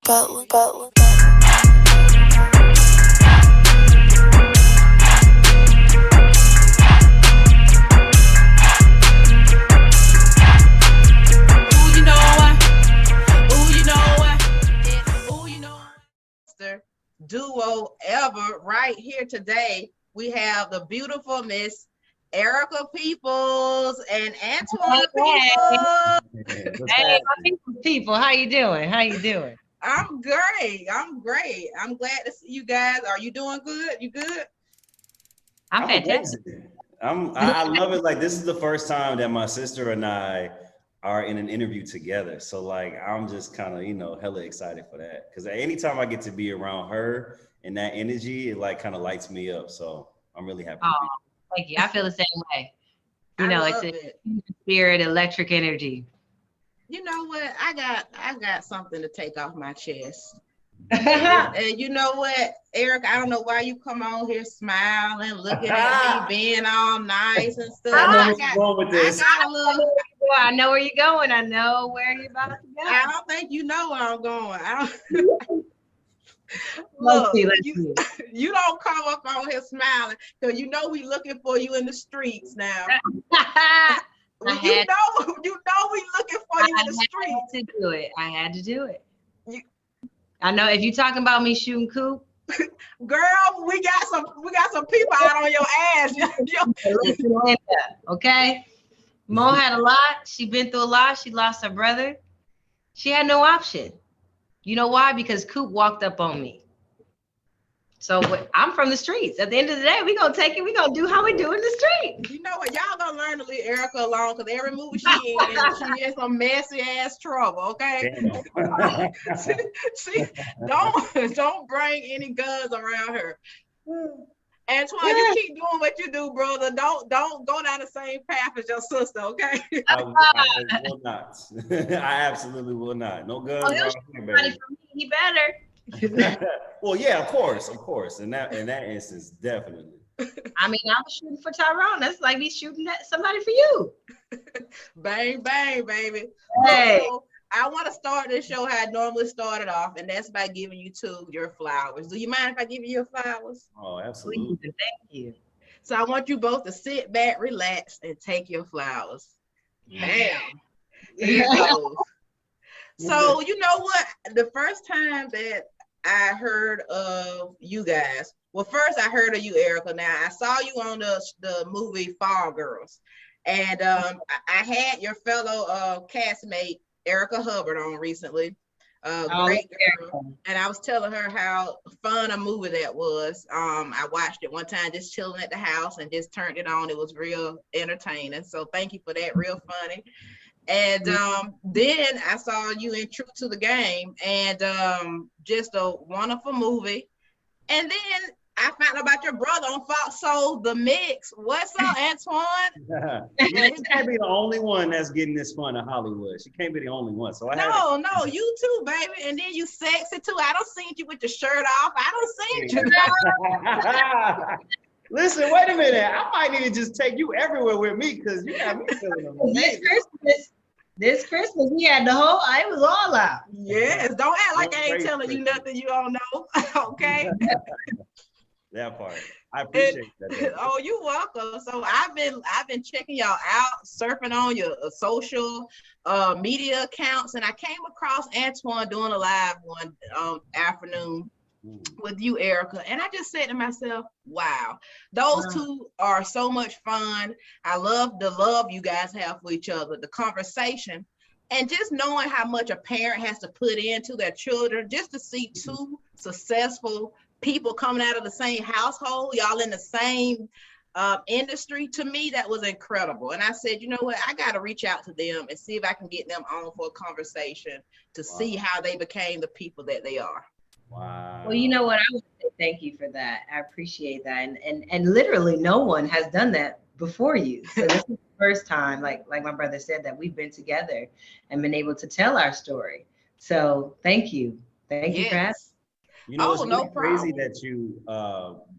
But duo ever right here today. We have the beautiful Miss Erica Peeples and Anton Peeples. Hey, people, how you doing? How you doing? I'm great. I'm great. I'm glad to see you guys. Are you doing good? You good? I'm fantastic. I love it. Like, this is the first time that my sister and I are in an interview together. So like, I'm just kind of, hella excited for that. Because anytime I get to be around her and that energy, it like kind of lights me up. So I'm really happy. Oh, thank you. I feel the same way. It's a spirit, electric energy. You know what? I got something to take off my chest. And you know what, Eric, I don't know why you come on here smiling, looking at me, being all nice and stuff. I know where you're going. I know where you're about to go. I don't think you know where I'm going. Look, you don't come up on here smiling because you know we looking for you in the streets now. You know we looking for you in the streets. I had to do it. I know if you're talking about me shooting coop, girl, we got some people out on your ass. Okay. Mo had a lot. She been through a lot. She lost her brother. She had no option. You know why? Because Coop walked up on me. So I'm from the streets. At the end of the day, we're going to take it. We're going to do how we do in the street. You know what? Y'all going to learn to leave Erica alone because every movie she in some messy ass trouble, okay? See, don't bring any guns around her. Antoine, you keep doing what you do, brother. Don't go down the same path as your sister, okay? I will not. I absolutely will not. No guns. He better. Well, yeah, of course. In that instance, definitely. I mean, I was shooting for Tyrone. That's like me shooting at somebody for you. Bang, bang, baby. Hey. So, I want to start this show how I normally started off, and that's by giving you two your flowers. Do you mind if I give you your flowers? Oh, absolutely. Thank you. So I want you both to sit back, relax, and take your flowers. Bam. Here it goes. So you know what? The first time that I heard of you guys, well, first I heard of you, Erica. Now I saw you on the movie Fall Girls, and I had your fellow castmate Erica Hubbard on recently. Great girl. And I was telling her how fun a movie that was. I watched it one time just chilling at the house and just turned it on. It was real entertaining. So thank you for that. Real funny. And then I saw you in True to the Game, and just a wonderful movie. And then I found out about your brother on Fox Soul, The Mix. What's up, Antoine? She can't be the only one that's getting this fun in Hollywood. She can't be the only one. So no, you too, baby. And then you sexy too. I don't see you with your shirt off. I don't see you. Listen, wait a minute. I might need to just take you everywhere with me because you got me feeling amazing. This Christmas, we had the whole, it was all out. Yes, don't act like I ain't telling you nothing you don't know, okay? That part. I appreciate that. Oh, you're welcome. So I've been checking y'all out, surfing on your social media accounts, and I came across Antoine doing a live one afternoon with you, Erica, and I just said to myself, wow, those two are so much fun. I love the love you guys have for each other, the conversation, and just knowing how much a parent has to put into their children, just to see two successful people coming out of the same household, y'all in the same industry. To me, that was incredible. And I said, you know what, I got to reach out to them and see if I can get them on for a conversation to see how they became the people that they are. Wow. Well, you know what? I would say thank you for that. I appreciate that. And literally no one has done that before you. So this is the first time, like my brother said, that we've been together and been able to tell our story. So thank you. Thank you for asking. You know, it's really crazy that you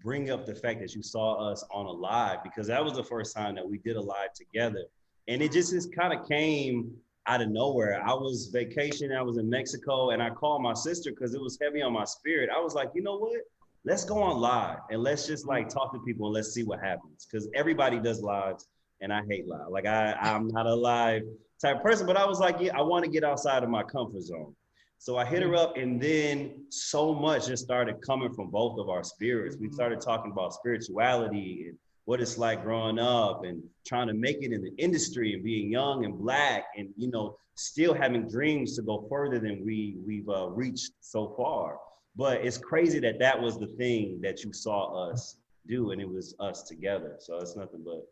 bring up the fact that you saw us on a live, because that was the first time that we did a live together. And it just kind of came out of nowhere. I was vacationing, I was in Mexico, and I called my sister because it was heavy on my spirit. I was like, you know what? Let's go on live and let's just like talk to people and let's see what happens. Because everybody does lives and I hate live. Like I'm not a live type of person, but I was like, yeah, I want to get outside of my comfort zone. So I hit her up, and then so much just started coming from both of our spirits. We started talking about spirituality and what it's like growing up and trying to make it in the industry and being young and Black and, you know, still having dreams to go further than we've reached so far. But it's crazy that that was the thing that you saw us do, and it was us together. So it's nothing but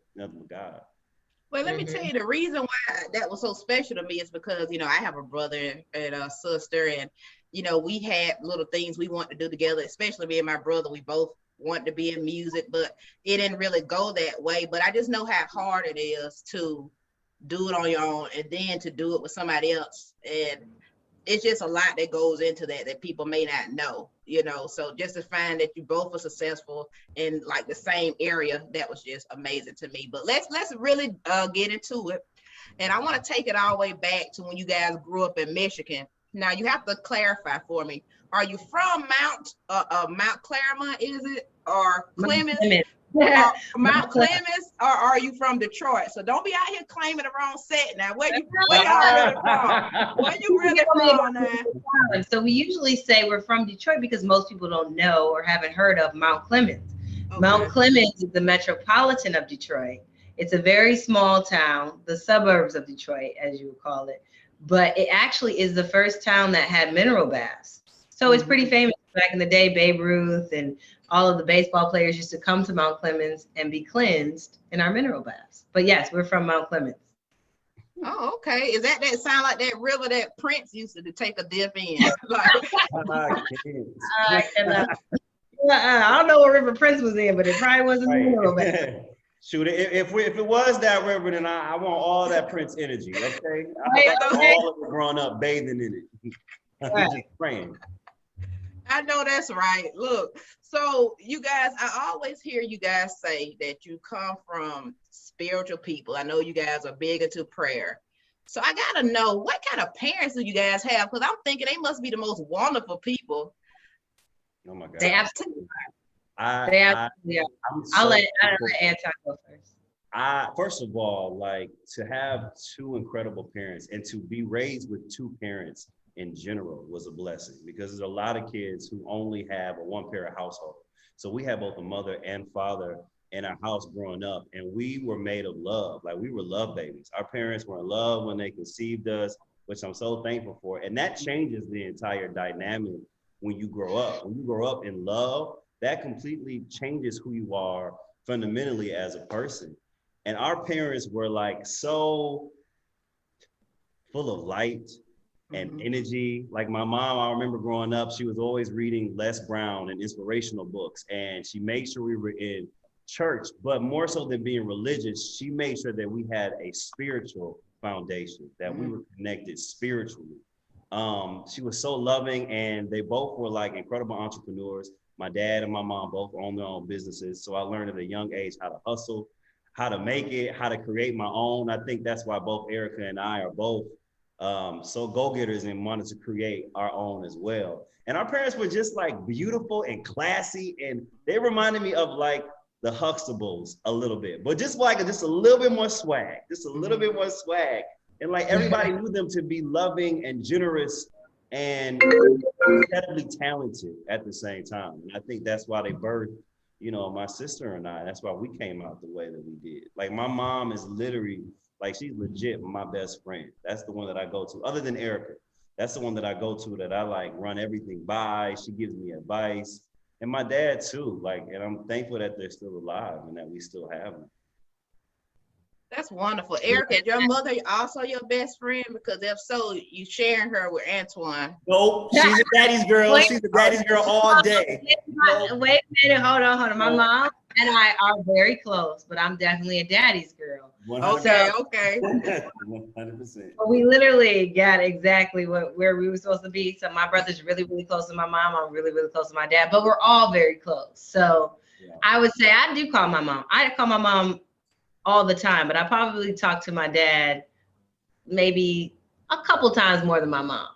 God. Well, let me tell you, the reason why that was so special to me is because, you know, I have a brother and a sister, and, you know, we had little things we want to do together, especially me and my brother. We both want to be in music, but it didn't really go that way. But I just know how hard it is to do it on your own and then to do it with somebody else. And it's just a lot that goes into that people may not know, you know. So just to find that you both were successful in like the same area, that was just amazing to me. But let's really get into it. And I want to take it all the way back to when you guys grew up in Michigan. Now you have to clarify for me. Are you from Mount Claremont, is it, or Clemens? Mount Clemens, or are you from Detroit? So don't be out here claiming the wrong set now. Where y'all really from? Where you really from now? So we usually say we're from Detroit because most people don't know or haven't heard of Mount Clemens. Okay. Mount Clemens is the metropolitan of Detroit. It's a very small town, the suburbs of Detroit, as you would call it. But it actually is the first town that had mineral baths. So it's pretty famous. Back in the day, Babe Ruth and all of the baseball players used to come to Mount Clemens and be cleansed in our mineral baths. But yes, we're from Mount Clemens. Oh, okay. Is that sound like that river that Prince used to take a dip in? I don't know what river Prince was in, but it probably wasn't a mineral bath. Shoot, if it was that river, then I want all that Prince energy, okay? I want all of it growing up bathing in it. I'm just praying. I know that's right. Look, so you guys, I always hear you guys say that you come from spiritual people. I know you guys are big into prayer. So I gotta know, what kind of parents do you guys have? Because I'm thinking they must be the most wonderful people. Oh my God. They absolutely are. I'll let Anton go first. First of all, like, to have two incredible parents and to be raised with two parents in general was a blessing, because there's a lot of kids who only have a one-parent household. So we have both a mother and father in our house growing up, and we were made of love. Like, we were love babies. Our parents were in love when they conceived us, which I'm so thankful for. And that changes the entire dynamic when you grow up. When you grow up in love, that completely changes who you are fundamentally as a person. And our parents were like so full of light and energy. Like my mom, I remember growing up, she was always reading Les Brown and inspirational books, and she made sure we were in church, but more so than being religious, she made sure that we had a spiritual foundation, that we were connected spiritually. She was so loving, and they both were like incredible entrepreneurs. My dad and my mom both own their own businesses, so I learned at a young age how to hustle, how to make it, how to create my own. I think that's why both Erica and I are both so go-getters and wanted to create our own as well. And our parents were just like beautiful and classy, and they reminded me of like the Huxtables a little bit, but just a little bit more swag, And like everybody knew them to be loving and generous and incredibly talented at the same time. And I think that's why they birthed, you know, my sister and I. That's why we came out the way that we did. Like my mom is literally, like, she's legit my best friend. That's the one that I go to, other than Erica. That's the one that I go to that I like run everything by. She gives me advice. And my dad too, like, and I'm thankful that they're still alive and that we still have them. That's wonderful. Erica, is your mother also your best friend? Because if so, you sharing her with Antoine. Nope, she's a daddy's girl. She's a daddy's girl all day. Wait a minute, hold on. My mom and I are very close, but I'm definitely a daddy's girl. 100%. Okay. 100%. We literally got exactly where we were supposed to be. So my brother's really, really close to my mom. I'm really, really close to my dad, but we're all very close. So yeah. I would say I do call my mom. I call my mom all the time, but I probably talk to my dad maybe a couple times more than my mom,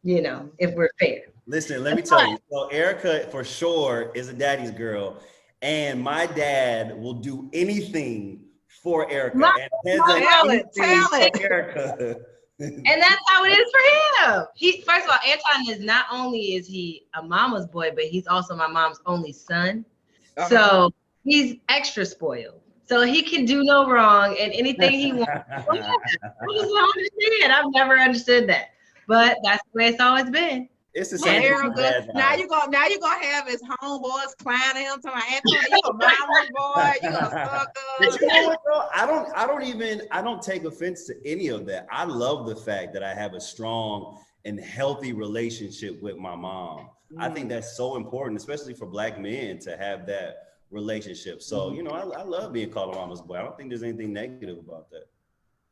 you know, if we're fair. Listen, let me tell you. So Erica, for sure, is a daddy's girl, and my dad will do anything for Erica, and has done anything for Erica. And that's how it is for him. He, first of all, Anton is not only is he a mama's boy, but he's also my mom's only son. So he's extra spoiled. So he can do no wrong, and anything he wants. Well, yeah, I just don't understand. I've never understood that, but that's the way it's always been. It's the same. Erica, now you're gonna have his homeboys clowning him to my Anton. You a mama's boy, you a sucker. But you know what though? I don't take offense to any of that. I love the fact that I have a strong and healthy relationship with my mom. I think that's so important, especially for Black men, to have that relationship. So, you know, I love being called a mama's boy. I don't think there's anything negative about that.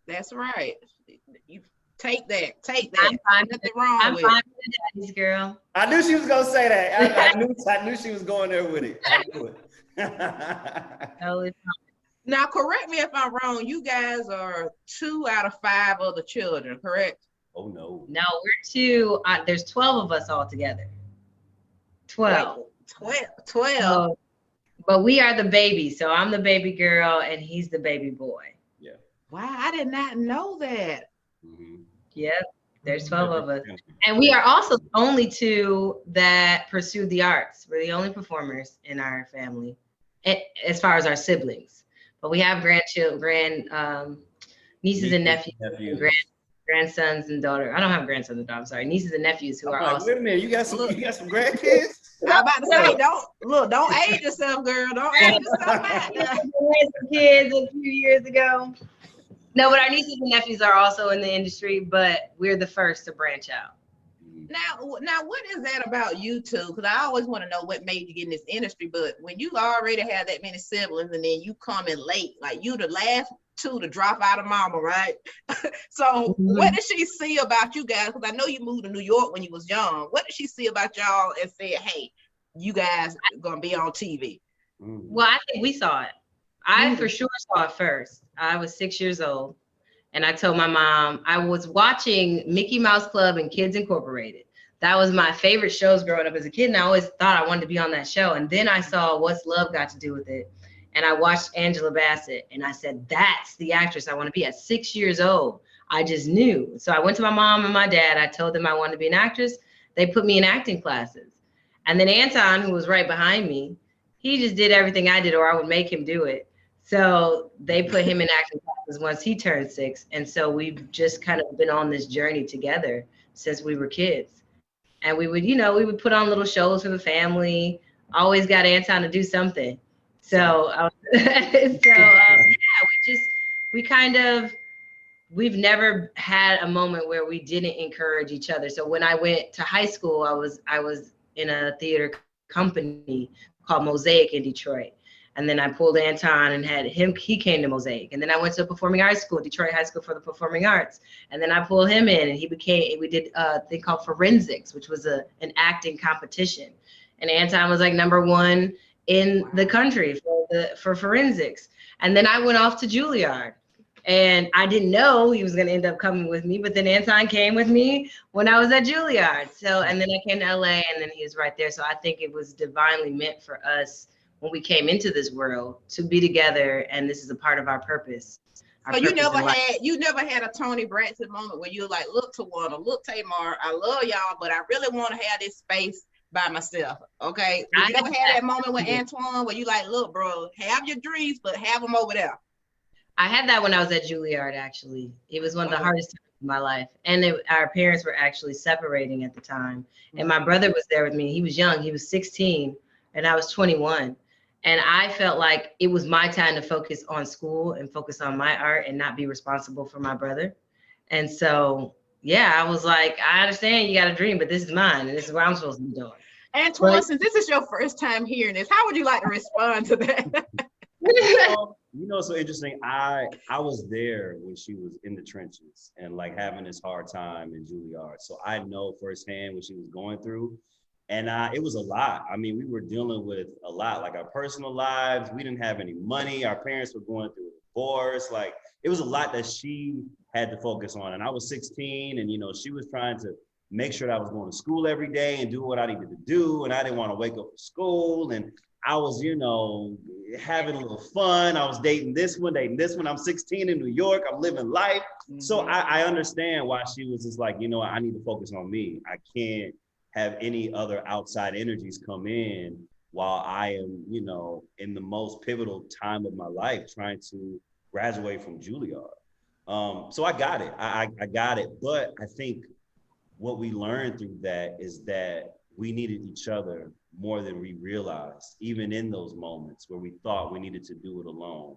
That's right. You take that. I'm fine. Nothing wrong I'm with fine with the daddy's girl. I knew she was gonna say that. I knew she was going there with it. I knew it. Now, correct me if I'm wrong. You guys are 2 out of 5 other children, correct? Oh no. No, we're 2. There's 12 of us all together. 12. Wait, 12. But we are the baby. So I'm the baby girl and he's the baby boy. Yeah. Wow, I did not know that. Mm-hmm. Yep. There's 12 of us. And we are also the only 2 that pursued the arts. We're the only performers in our family, as far as our siblings. But we have nieces and nephews. And grandsons and daughter. I don't have grandsons and daughters. I'm sorry, nieces and nephews who are also. Wait a minute, you got some grandkids? I'm about to say, don't age yourself, girl. Don't age yourself back. We had some kids a few years ago. No, but our nieces and nephews are also in the industry, but we're the first to branch out. Now, what is that about you two? Because I always want to know what made you get in this industry. But when you already have that many siblings and then you come in late, like you the last 2 to drop out of mama, right? So what did she see about you guys? Because I know you moved to New York when you was young. What did she see about y'all and said, hey, you guys are going to be on TV? Well, I think we saw it. I for sure saw it first. I was 6 years old. And I told my mom, I was watching Mickey Mouse Club and Kids Incorporated. That was my favorite shows growing up as a kid. And I always thought I wanted to be on that show. And then I saw What's Love Got to Do with It. And I watched Angela Bassett. And I said, that's the actress I want to be. At 6 years old, I just knew. So I went to my mom and my dad. I told them I wanted to be an actress. They put me in acting classes. And then Anton, who was right behind me, he just did everything I did, or I would make him do it. So they put him in acting classes once he turned 6. And so we've just kind of been on this journey together since we were kids. And we would put on little shows for the family. Always got Anton to do something. So, we've never had a moment where we didn't encourage each other. So when I went to high school, I was in a theater company called Mosaic in Detroit. And then I pulled Anton and had him, he came to Mosaic. And then I went to a performing arts school, Detroit High School for the Performing Arts. And then I pulled him in and we did a thing called Forensics, which was an acting competition. And Anton was like #1 in the country for Forensics. And then I went off to Juilliard. And I didn't know he was going to end up coming with me, but then Anton came with me when I was at Juilliard. So, and then I came to LA and then he was right there. So I think it was divinely meant for us when we came into this world to be together, and this is a part of our purpose. So you never had a Tony Braxton moment where you're like, look, Tawana, look, Tamar, I love y'all, but I really want to have this space by myself. Okay. Did you ever have that moment with Antoine where you like, look, bro, have your dreams, but have them over there? I had that when I was at Juilliard, actually. It was one of the hardest times of my life. And our parents were actually separating at the time. And my brother was there with me. He was young. He was 16 and I was 21. And I felt like it was my time to focus on school and focus on my art and not be responsible for my brother. And so, yeah, I was like, I understand you got a dream, but this is mine and this is what I'm supposed to be doing. Antoine, since this is your first time hearing this, how would you like to respond to that? You know, so interesting. I was there when she was in the trenches and like having this hard time in Juilliard. So I know firsthand what she was going through. And it was a lot. I mean, we were dealing with a lot, like our personal lives. We didn't have any money. Our parents were going through a divorce. Like, it was a lot that she had to focus on. And I was 16, and, you know, she was trying to make sure that I was going to school every day and do what I needed to do. And I didn't want to wake up for school. And I was, you know, having a little fun. I was dating this one. I'm 16 in New York. I'm living life. Mm-hmm. So I understand why she was just like, you know, I need to focus on me. I can't have any other outside energies come in while I am, you know, in the most pivotal time of my life trying to graduate from Juilliard. So I got it. I got it. But I think what we learned through that is that we needed each other more than we realized, even in those moments where we thought we needed to do it alone.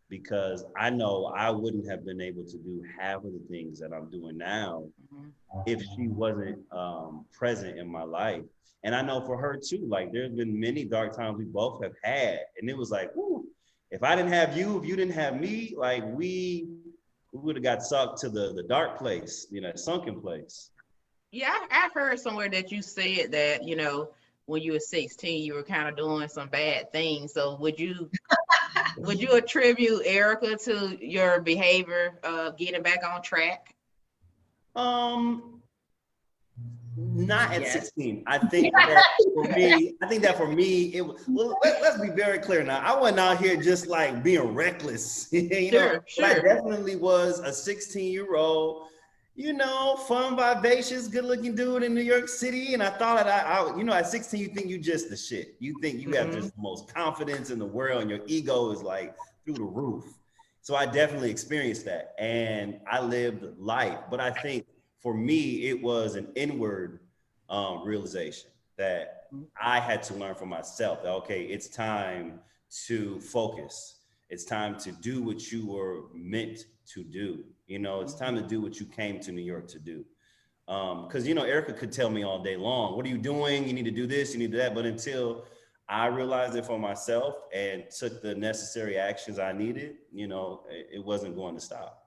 Because I know I wouldn't have been able to do half of the things that I'm doing now if she wasn't present in my life. And I know for her too, like there's been many dark times we both have had. And it was like, whoo, if I didn't have you, if you didn't have me, like we would have got sucked to the dark place, you know, sunken place. Yeah, I've heard somewhere that you said that, you know, when you were 16, you were kind of doing some bad things. So would you attribute Erica to your behavior of getting back on track? Not at 16. I think that for me, it was, well, let's be very clear now. I wasn't out here just like being reckless, you know, but I definitely was a 16-year-old, you know, fun, vivacious, good looking dude in New York City. And I thought that I you know, at 16, you think you just the shit. You think you have just the most confidence in the world and your ego is like through the roof. So I definitely experienced that and I lived life. But I think for me, it was an inward realization that I had to learn for myself that, okay, it's time to focus. It's time to do what you were meant to do. You know, it's time to do what you came to New York to do. Because, you know, Erica could tell me all day long, what are you doing? You need to do this, you need to do that. But until I realized it for myself and took the necessary actions I needed, you know, it wasn't going to stop.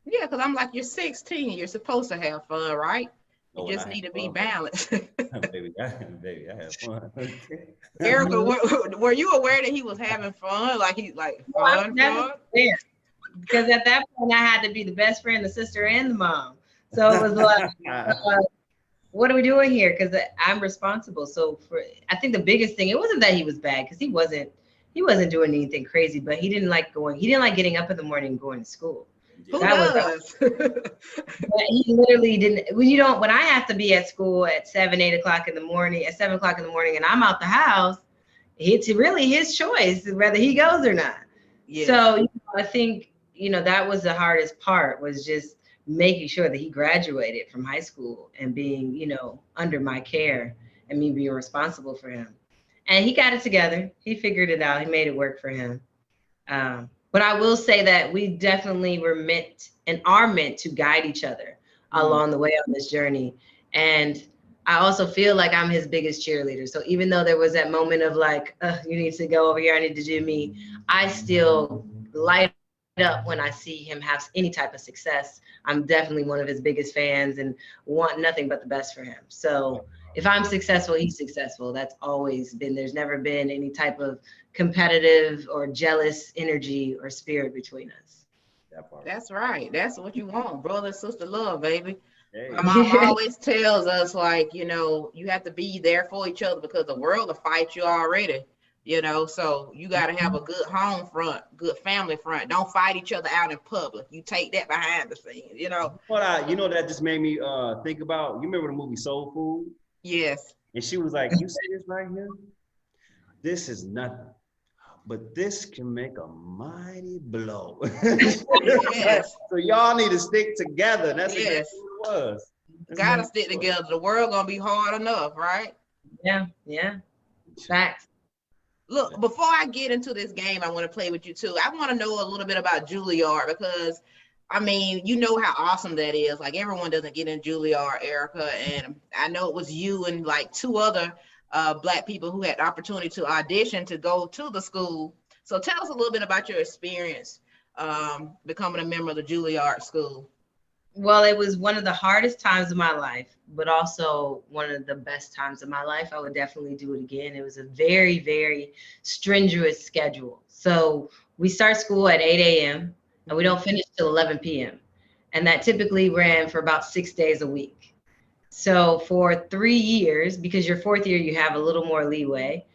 Yeah, because I'm like, you're 16, you're supposed to have fun, right? You just need to be balanced. baby, I have fun. Erica, were you aware that he was having fun? Like fun? Because at that point I had to be the best friend, the sister, and the mom. So it was like, what are we doing here? Because I'm responsible. So I think the biggest thing, it wasn't that he was bad, because he wasn't doing anything crazy, but he didn't like getting up in the morning and going to school. Who does? He literally didn't. When I have to be at school at 7 o'clock in the morning, and I'm out the house, it's really his choice whether he goes or not. Yeah. So I think, that was the hardest part, was just making sure that he graduated from high school and being, under my care and me being responsible for him. And he got it together. He figured it out. He made it work for him. But I will say that we definitely were meant to guide each other along the way on this journey. And I also feel like I'm his biggest cheerleader. So even though there was that moment of like, you need to go over here, I need to do me, I still light up when I see him have any type of success. I'm definitely one of his biggest fans and want nothing but the best for him. So if I'm successful, he's successful. That's always been, there's never been any type of competitive or jealous energy or spirit between us. That's right. That's what you want. Brother and sister love, baby. Hey. My mom always tells us, like, you have to be there for each other because the world will fight you already, so you got to have a good home front, good family front. Don't fight each other out in public. You take that behind the scenes, What that just made me think about, you remember the movie Soul Food? Yes. And she was like, you see this right here? This is nothing, but this can make a mighty blow. Yes. So y'all need to stick together. That's exactly what it was. Gotta stick together. The world gonna be hard enough, right? Yeah. Facts. Look, before I get into this game, I want to play with you too. I want to know a little bit about Juilliard because, you know how awesome that is. Like, everyone doesn't get in Juilliard, Erica, and I know it was you and like 2 other Black people who had the opportunity to audition to go to the school. So tell us a little bit about your experience becoming a member of the Juilliard school. Well, it was one of the hardest times of my life, but also one of the best times of my life. I would definitely do it again. It was a very, very strenuous schedule. So we start school at 8 a.m. and we don't finish till 11 p.m. And that typically ran for about 6 days a week. So for 3 years, because your fourth year, you have a little more leeway,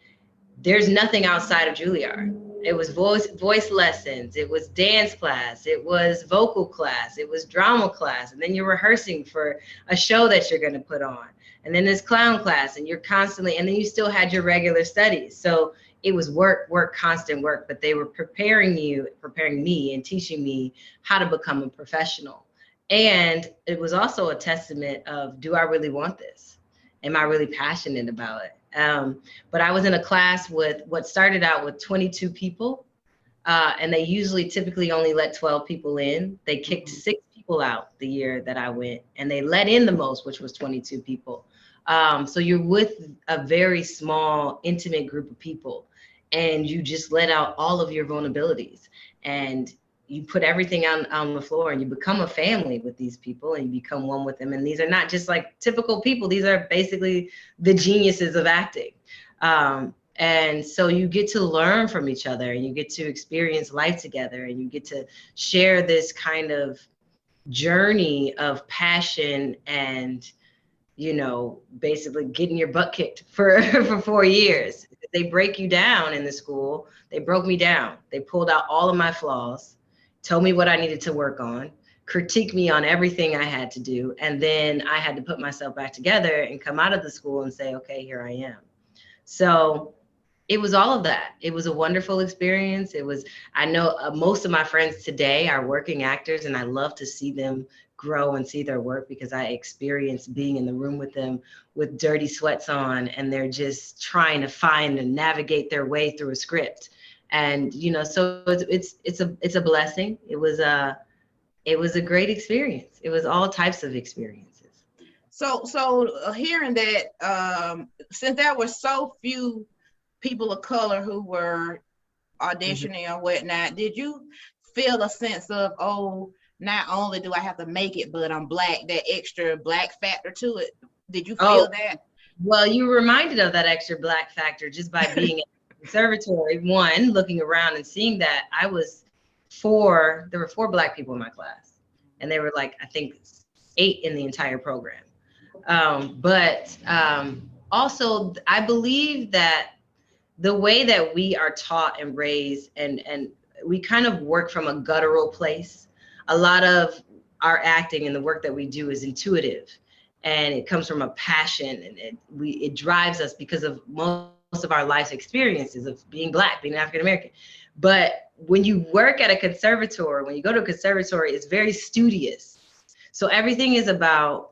there's nothing outside of Juilliard. It was voice lessons, it was dance class, it was vocal class, it was drama class, and then you're rehearsing for a show that you're going to put on, and then there's clown class, and you're constantly, and then you still had your regular studies. So it was work, constant work, but they were preparing me and teaching me how to become a professional. And it was also a testament of, do I really want this? Am I really passionate about it? But I was in a class with what started out with 22 people, and they typically only let 12 people in. They kicked 6 people out the year that I went, and they let in the most, which was 22 people. So you're with a very small, intimate group of people, and you just let out all of your vulnerabilities, and you put everything on the floor, and you become a family with these people, and you become one with them. And these are not just like typical people. These are basically the geniuses of acting. And so you get to learn from each other, and you get to experience life together, and you get to share this kind of journey of passion and, basically getting your butt kicked for 4 years. They break you down in the school. They broke me down. They pulled out all of my flaws, told me what I needed to work on, critiqued me on everything I had to do. And then I had to put myself back together and come out of the school and say, okay, here I am. So it was all of that. It was a wonderful experience. I know most of my friends today are working actors, and I love to see them grow and see their work, because I experienced being in the room with them with dirty sweats on, and they're just trying to find and navigate their way through a script. And, so it's a blessing. It was a great experience. It was all types of experiences. So hearing that, since there were so few people of color who were auditioning or whatnot, did you feel a sense of, oh, not only do I have to make it, but I'm Black, that extra Black factor to it? Did you feel that? Well, you were reminded of that extra Black factor just by being in the conservatory. One, looking around and seeing that there were 4 Black people in my class, and they were like, I think 8 in the entire program. But also, I believe that the way that we are taught and raised, and we kind of work from a guttural place. A lot of our acting and the work that we do is intuitive, and it comes from a passion, and it drives us because of most of our life experiences of being Black, being African American. But when you work at a conservatory, when you go to a conservatory, it's very studious. So everything is about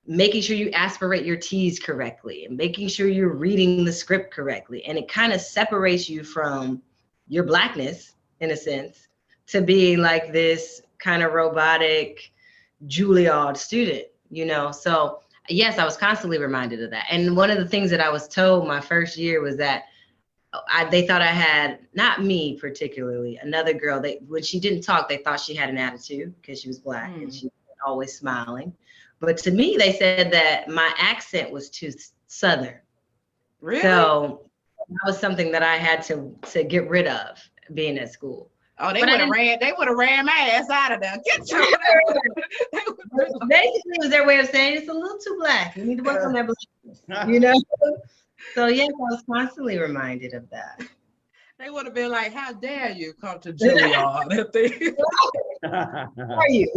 making sure you aspirate your T's correctly and making sure you're reading the script correctly. And it kind of separates you from your Blackness, in a sense, to being like this kind of robotic Juilliard student, So yes, I was constantly reminded of that. And one of the things that I was told my first year was that they thought I had, not me particularly, another girl, when she didn't talk, they thought she had an attitude because she was Black and she was always smiling. But to me, they said that my accent was too Southern. Really? So that was something that I had to get rid of being at school. Oh, they would have ran my ass out of there. Get your Basically, it was their way of saying it's a little too Black. You need to work on that Blackness, So yes, I was constantly reminded of that. They would have been like, how dare you come to Juilliard? Are you?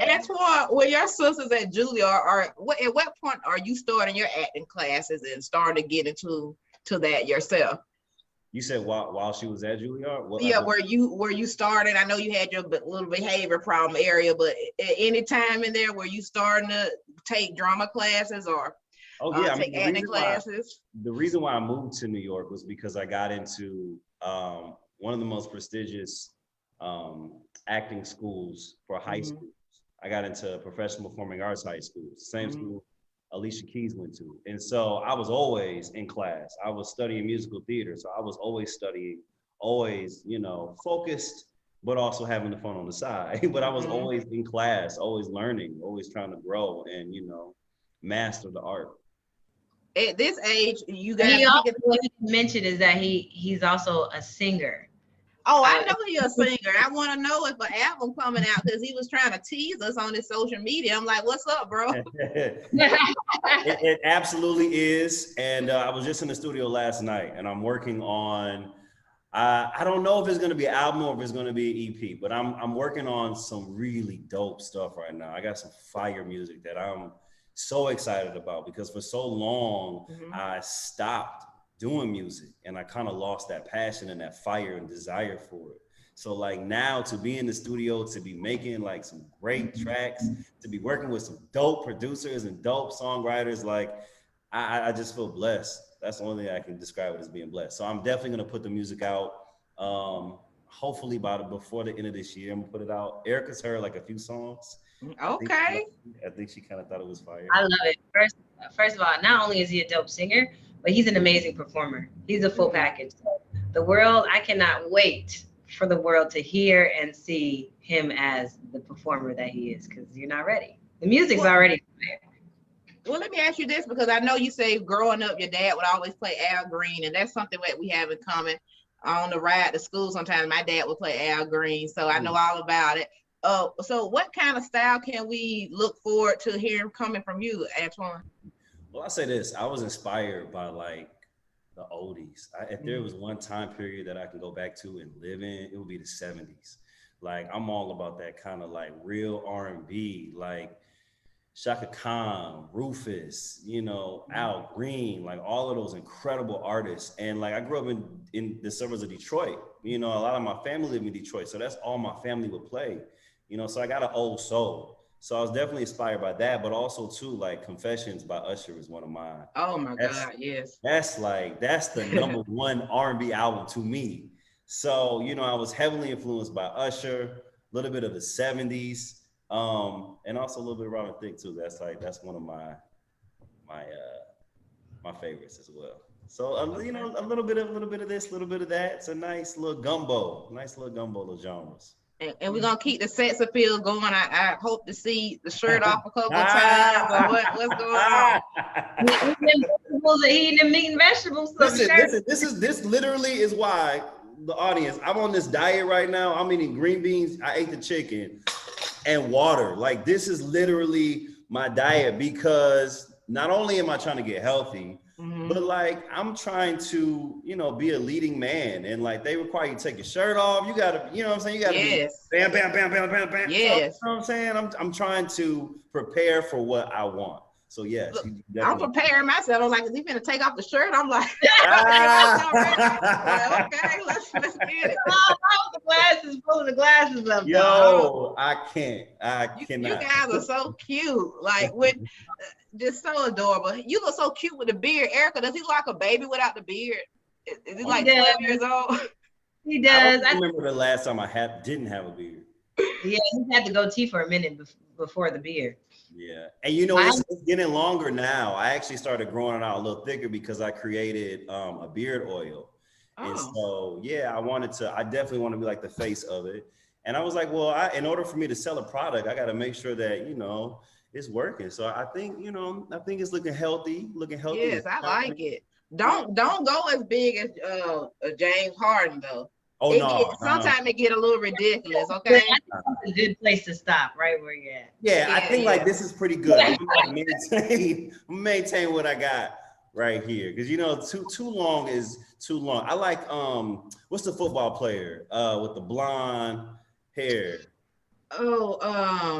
Antoine, when your sisters at Juilliard, at what point are you starting your acting classes and starting to get into that yourself? You said while she was at Juilliard? Yeah, where you started. I know you had your little behavior problem area, but at any time in there, were you starting to take drama classes or take acting classes? The reason why I moved to New York was because I got into one of the most prestigious acting schools for high schools. I got into professional performing arts high schools, same school Alicia Keys went to. And so I was always in class. I was studying musical theater. So I was always studying, always, focused but also having the fun on the side. But I was always in class, always learning, always trying to grow and, master the art. At this age, you guys. He also, what he mentioned is that he's also a singer. Oh, I know he's a singer. I want to know if an album coming out because he was trying to tease us on his social media. I'm like, what's up, bro? It absolutely is. And I was just in the studio last night and I'm working on, I don't know if it's going to be an album or if it's going to be an EP, but I'm working on some really dope stuff right now. I got some fire music that I'm so excited about because for so long I stopped doing music and I kind of lost that passion and that fire and desire for it. So like now to be in the studio, to be making like some great tracks, to be working with some dope producers and dope songwriters, like I just feel blessed. That's the only thing I can describe it as being blessed. So I'm definitely gonna put the music out. Hopefully before the end of this year, I'm gonna put it out. Erica's heard like a few songs. Okay. I think she kind of thought it was fire. I love it. First of all, not only is he a dope singer, but he's an amazing performer. He's a full package. The world, I cannot wait for the world to hear and see him as the performer that he is, because you're not ready. The music's already there. Well, let me ask you this, because I know you say growing up, your dad would always play Al Green, and that's something that we have in common. On the ride to school, sometimes my dad would play Al Green, so I know all about it. So what kind of style can we look forward to hearing coming from you, Antoine? Well, I'll say this. I was inspired by like the oldies. If there was one time period that I can go back to and live in, it would be the 70s. Like I'm all about that kind of like real R&B, like Shaka Khan, Rufus, Al Green, like all of those incredible artists. And like I grew up in the suburbs of Detroit. A lot of my family lived in Detroit, so that's all my family would play. So I got an old soul. So I was definitely inspired by that, but also too, like Confessions by Usher is one of mine. Oh my God, yes. That's the number one R&B album to me. So, I was heavily influenced by Usher, a little bit of the 70s, and also a little bit of Robin Thicke too. That's one of my favorites as well. So, a little bit of this, a little bit of that. It's a nice little gumbo of genres. And we're gonna keep the sex appeal going. I hope to see the shirt off a couple of times. Or what's going on? Eating and meat and vegetables. Listen, this literally is why the audience. I'm on this diet right now. I'm eating green beans. I ate the chicken and water. Like this is literally my diet because not only am I trying to get healthy, but like I'm trying to, be a leading man, and like they require you to take your shirt off. You gotta, what I'm saying? You gotta be bam, bam, bam, bam, bam, bam. Yes. So, you know what I'm saying? I'm trying to prepare for what I want. So yes, look, I'm preparing myself. I'm like, is he gonna take off the shirt? I'm like, okay, let's get it. Pull the glasses up. Yo, I cannot. You guys are so cute. Like just so adorable. You look so cute with the beard. Erica, does he look like a baby without the beard? Is he like 12 years old? He does. I remember the last time I didn't have a beard. Yeah, he had to goatee for a minute before the beard. Yeah, and it's getting longer now. I actually started growing it out a little thicker because I created a beard oil. Oh. And so, yeah, I definitely want to be like the face of it. And I was like, well, in order for me to sell a product, I got to make sure that, it's working. So I think, it's looking healthy. Yes, I like it. Don't go as big as James Harden though. Oh no! Sometimes it get a little ridiculous. Okay, it's a good place to stop, right where you're at. Yeah, I think like this is pretty good. I'm gonna maintain what I got right here because too long is too long. I like what's the football player with the blonde hair? Oh,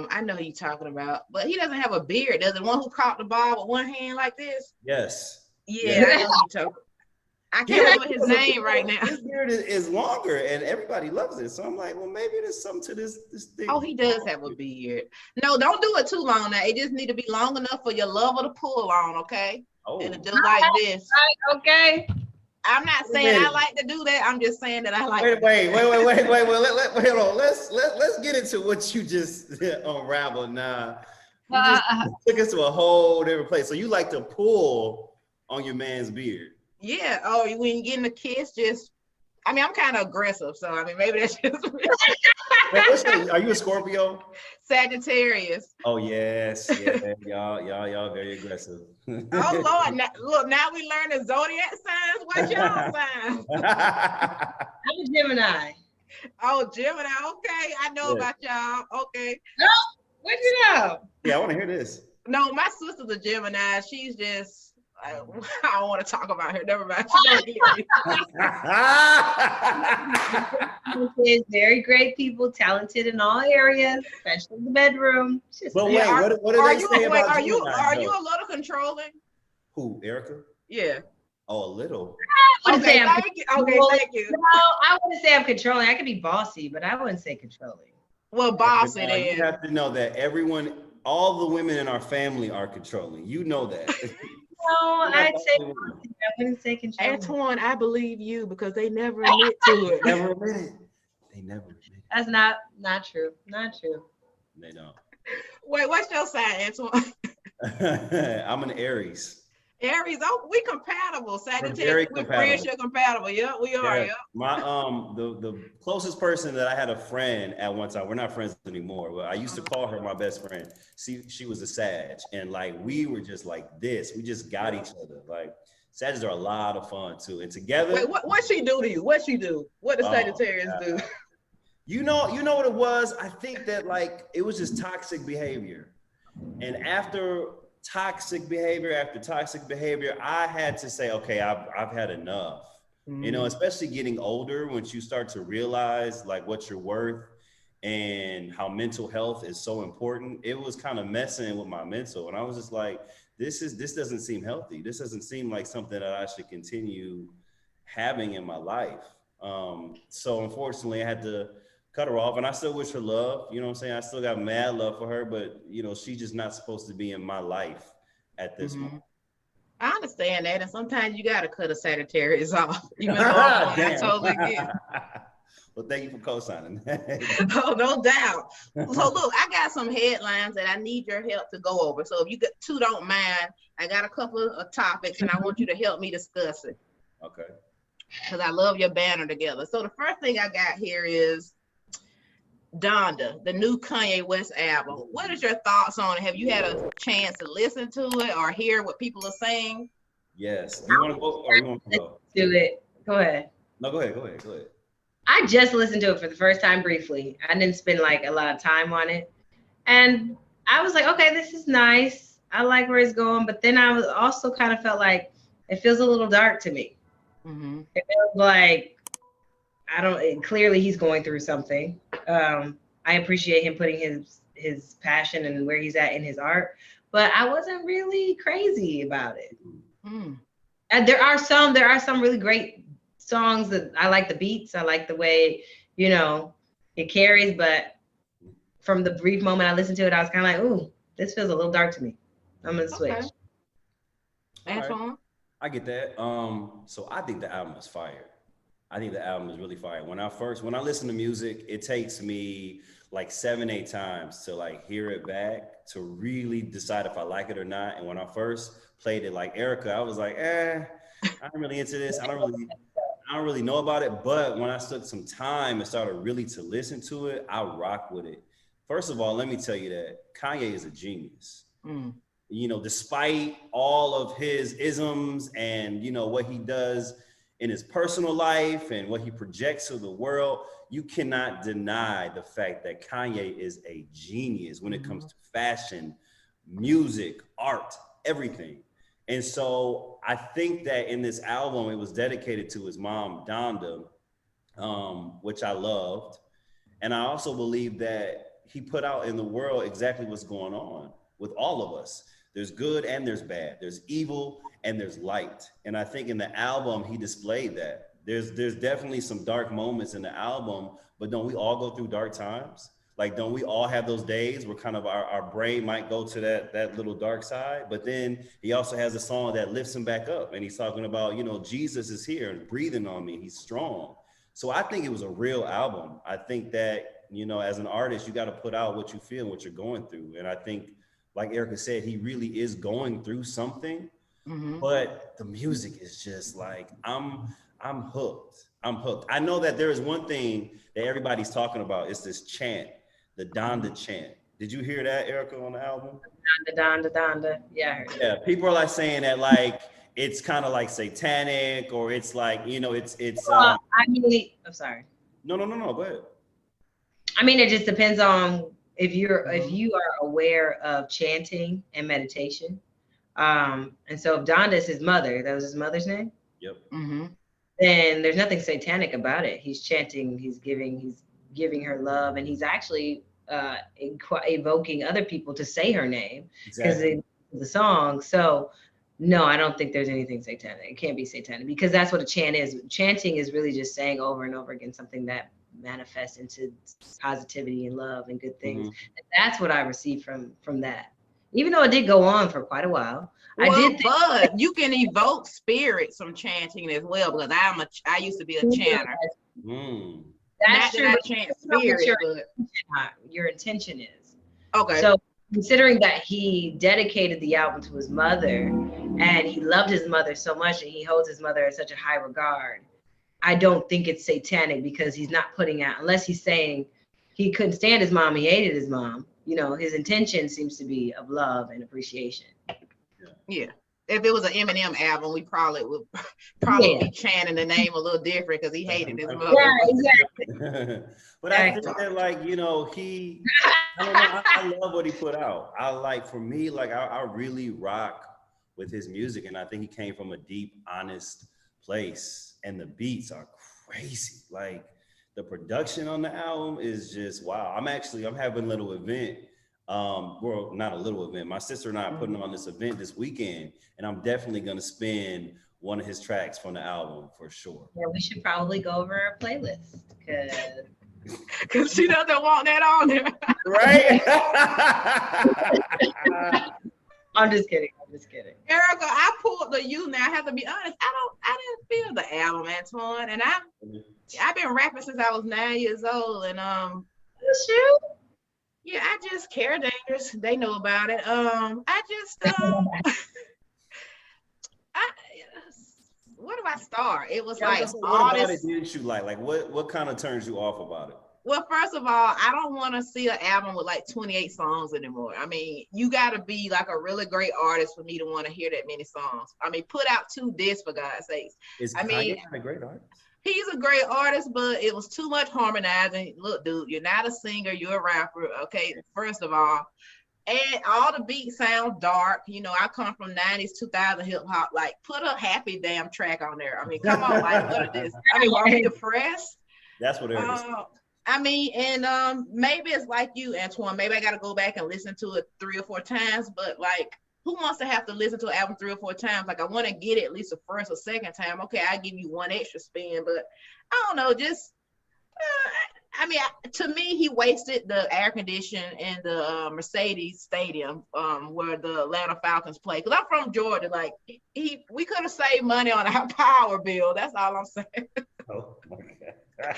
I know who you're talking about, but he doesn't have a beard. Does the one who caught the ball with one hand like this? Yes. Yeah, I know who you're talking. I can't remember his name right now. His beard is longer, and everybody loves it. So I'm like, well, maybe there's something to this thing. Oh, he does have a beard. No, don't do it too long now. It just need to be long enough for your lover to pull on, okay? Oh. And to do like this. Right, okay. I'm not saying I like to do that. I'm just saying that I like. Wait. Hold on. Let's get into what you just unraveled now. You just took us to a whole different place. So you like to pull on your man's beard. Yeah. Oh, when you getting a kiss, I mean, I'm kind of aggressive, so I mean, maybe that's just Are you a Scorpio? Sagittarius. Oh yes, yeah, y'all very aggressive. Oh Lord, now we learn the zodiac signs. What's y'all sign? I'm a Gemini. Oh, Gemini. Okay, I know about y'all. Okay. No, what you know? Yeah, I want to hear this. No, my sister's a Gemini. She's just. I don't want to talk about her. Never mind. She don't get me. Is very great people, talented in all areas, especially in the bedroom. But wait, what do they say about are you Gemini, a little controlling? Who, Erica? Yeah. Oh, a little. Okay, thank you. Okay, thank you. No, I wouldn't say I'm controlling. I could be bossy, but I wouldn't say controlling. Well, bossy You then. have to know that all the women in our family are controlling. You know that. No, I'd say bossy. I wouldn't say controlling. Antoine, I believe you because they never admit to it. Never admit it. They never admit it. That's not true. Not true. They don't. Wait, what's your sign, Antoine? I'm an Aries. Aries, oh, we compatible. Sagittarius, we're friendship compatible. Yeah, we are. Yeah. My the closest person that I had a friend at one time. We're not friends anymore, but I used to call her my best friend. She was a Sag, and like we were just like this. We just got each other. Like Sagittarius are a lot of fun too, and together. Wait, what she do to you? What she do? What does Sagittarius do? You know what it was? I think that like it was just toxic behavior, and after toxic behavior, I had to say, okay, I've had enough. You know, especially getting older, once you start to realize like what you're worth and how mental health is so important. It was kind of messing with my mental, and I was just like, this doesn't seem healthy. This doesn't seem like something that I should continue having in my life. So unfortunately, I had to cut her off, and I still wish her love. You know what I'm saying? I still got mad love for her, but you know, she's just not supposed to be in my life at this moment. I understand that, and sometimes you gotta cut a Sagittarius off. Even though I totally get. Well, thank you for co-signing. Oh, no doubt. So look, I got some headlines that I need your help to go over. So if you two don't mind, I got a couple of topics, and I want you to help me discuss it. Okay. Because I love your banner together. So the first thing I got here is Donda, the new Kanye West album. What is your thoughts on it? Have you had a chance to listen to it or hear what people are saying? Yes. You want to go or you want to go? Do it. Go ahead. No, go ahead. I just listened to it for the first time briefly. I didn't spend like a lot of time on it. And I was like, okay, this is nice. I like where it's going. But then I was also kind of felt like it feels a little dark to me. Mm-hmm. It feels like clearly he's going through something. I appreciate him putting his passion and where he's at in his art, but I wasn't really crazy about it. And there are some really great songs that I like the beats. I like the way, you know, it carries, but from the brief moment I listened to it, I was kind of like, ooh, this feels a little dark to me. I'm gonna switch. Okay. Antoine? Right. I get that. So I think the album is fire. I think the album is really fire. When I listen to music, it takes me like 7-8 times to like hear it back to really decide if I like it or not. And when I first played it, like Erica, I was like, I'm really into this. I don't really know about it. But when I took some time and started really to listen to it, I rock with it. First of all, let me tell you that Kanye is a genius. You know, despite all of his isms and, you know, what he does in his personal life and what he projects to the world, you cannot deny the fact that Kanye is a genius when it comes to fashion, music, art, everything. And so I think that in this album, it was dedicated to his mom, Donda, which I loved. And I also believe that he put out in the world exactly what's going on with all of us. There's good and there's bad. There's evil and there's light. And I think in the album, he displayed that. There's definitely some dark moments in the album, but don't we all go through dark times? Like, don't we all have those days where kind of our brain might go to that little dark side? But then he also has a song that lifts him back up. And he's talking about, you know, Jesus is here and breathing on me. He's strong. So I think it was a real album. I think that, you know, as an artist, you got to put out what you feel and what you're going through. And I think, like Erica said, he really is going through something, but the music is just like, I'm hooked. I'm hooked. I know that there is one thing that everybody's talking about. It's this chant, the Donda chant. Did you hear that, Erica, on the album? Donda, Donda, Donda. Yeah, I heard it. Yeah, people are like saying that like it's kind of like satanic, or it's like, you know, it's I mean, I'm sorry. no, go ahead. I mean, it just depends on if you are aware of chanting and meditation. And so if Donda is his mother, that was his mother's name. Yep. Mm-hmm. Then there's nothing satanic about it. He's chanting, he's giving her love, and he's actually evoking other people to say her name because Exactly. the song. So no, I don't think there's anything satanic. It can't be satanic because that's what a chant is. Chanting is really just saying over and over again something that manifests into positivity and love and good things. Mm-hmm. And that's what I received from that. Even though it did go on for quite a while. Well, I did think but you can evoke spirits from chanting as well, because I used to be a chanter. Mm. that's Not true. that I But chant that's not what spirits, but your intention is. okay. So considering that he dedicated the album to his mother and he loved his mother so much and he holds his mother in such a high regard, I don't think it's satanic because he's not putting out, unless he's saying he couldn't stand his mom, he hated his mom. You know, his intention seems to be of love and appreciation. Yeah. If it was an Eminem album, we probably would be chanting the name a little different because he hated his mother. Yeah, exactly. But I think that, like, you know, I don't know, I love what he put out. For me, like, I really rock with his music, and I think he came from a deep, honest place, and the beats are crazy. Like, the production on the album is just wow. I'm having a little event. Well, not a little event. My sister and I are putting on this event this weekend, and I'm definitely gonna spin one of his tracks from the album for sure. Yeah, we should probably go over our playlist because she doesn't want that on there. Right? I'm just kidding. Erica, I pulled the you now. I have to be honest. I didn't feel the album, Anton, and I've been rapping since I was 9 years old, and Shoot. yeah, I just care dangerous. They know about it. I just where do I start? It was like what about it didn't you like? Like what kind of turns you off about it? Well, first of all, I don't want to see an album with like 28 songs anymore. I mean, you got to be like a really great artist for me to want to hear that many songs. I mean, put out 2 discs for God's sakes. Is Kanye not a great artist? He's a great artist, but it was too much harmonizing. Look, dude, you're not a singer, you're a rapper, okay? First of all. And all the beats sound dark. You know, I come from 90s, 2000 hip hop. Like, put a happy damn track on there. I mean, come on, like, what is this? I mean, are we depressed? That's what it is. I mean, and maybe it's like you, Antoine. Maybe I got to go back and listen to it 3 or 4 times. But like, who wants to have to listen to an album 3 or 4 times? Like, I want to get it at least the first or second time. Okay, I give you 1 extra spin, but I don't know. Just, I mean, to me, he wasted the air condition in the Mercedes Stadium where the Atlanta Falcons play. Because I'm from Georgia. Like, we could have saved money on our power bill. That's all I'm saying. Oh my God.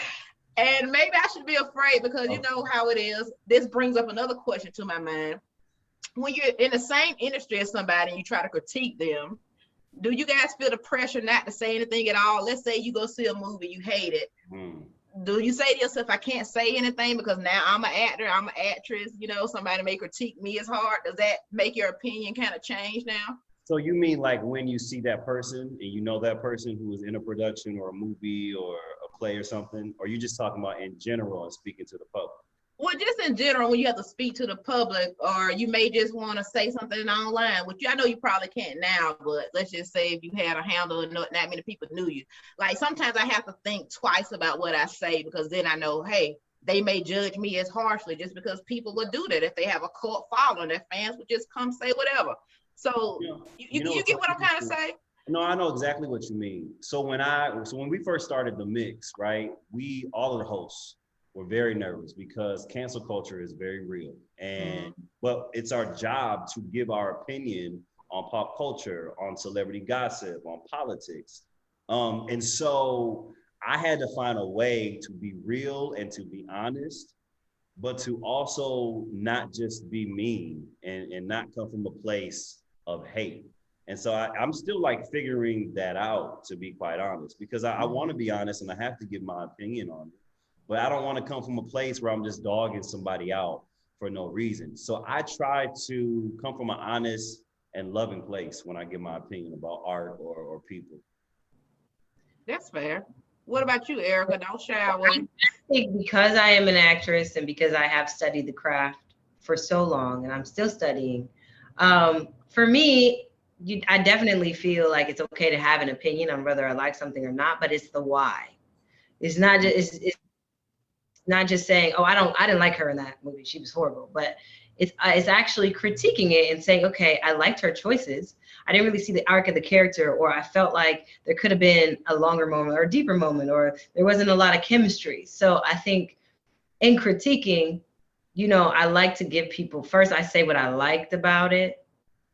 And maybe I should be afraid because you know how it is. This brings up another question to my mind. When you're in the same industry as somebody and you try to critique them, do you guys feel the pressure not to say anything at all? Let's say you go see a movie, you hate it. Do you say to yourself, I can't say anything because now I'm an actor, I'm an actress, you know, somebody may critique me as hard. Does that make your opinion kind of change now? So you mean like when you see that person and you know that person who is in a production or a movie or a play or something, or you just talking about in general and speaking to the public? Well, just in general, when you have to speak to the public, or you may just want to say something online, which I know you probably can't now, but let's just say if you had a handle and not many people knew you. Like, sometimes I have to think twice about what I say because then I know, hey, they may judge me as harshly just because people would do that. If they have a cult following, their fans would just come say whatever. So you get what I'm trying to say? No, I know exactly what you mean. So when we first started the mix, right, all of the hosts were very nervous because cancel culture is very real. And but it's our job to give our opinion on pop culture, on celebrity gossip, on politics. And so I had to find a way to be real and to be honest, but to also not just be mean and not come from a place of hate. And so I'm still like figuring that out, to be quite honest, because I want to be honest and I have to give my opinion on it. But I don't want to come from a place where I'm just dogging somebody out for no reason. So I try to come from an honest and loving place when I give my opinion about art or people. That's fair. What about you, Erica? Don't shy away. I think because I am an actress and because I have studied the craft for so long and I'm still studying, for me, I definitely feel like it's okay to have an opinion on whether I like something or not, but it's the why. It's not just it's not just saying, oh, I didn't like her in that movie, she was horrible, but it's actually critiquing it and saying, okay, I liked her choices. I didn't really see the arc of the character, or I felt like there could have been a longer moment or a deeper moment, or there wasn't a lot of chemistry. So I think in critiquing, you know, I like to give people, first I say what I liked about it.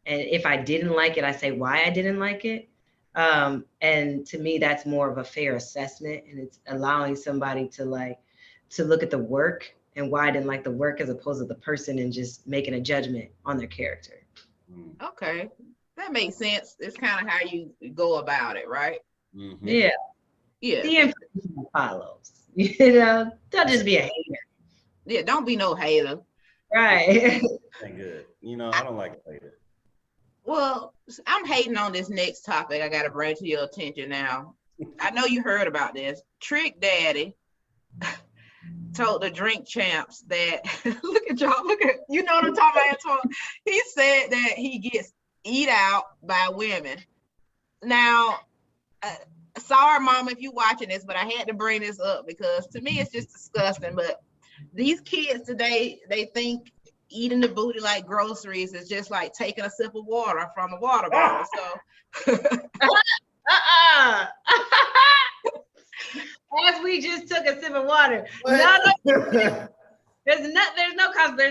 And if I didn't like it, I say why I didn't like it. And to me, that's more of a fair assessment. And it's allowing somebody to look at the work and why I didn't like the work as opposed to the person and just making a judgment on their character. Okay, that makes sense. It's kind of how you go about it, right? Mm-hmm. Yeah. Yeah. The information follows. You know, don't just be a hater. Yeah, don't be no hater. Right. Ain't good. You know, I don't like a hater. Well, I'm hating on this next topic I got to bring to your attention now. I know you heard about this. Trick Daddy told the Drink Champs that, look at y'all, you know what I'm talking about, Anton? He said that he gets eat out by women. Now, sorry, Mama, if you're watching this, but I had to bring this up because to me it's just disgusting. But these kids today, they think eating the booty like groceries is just like taking a sip of water from a water bottle. So As we just took a sip of water. No, there's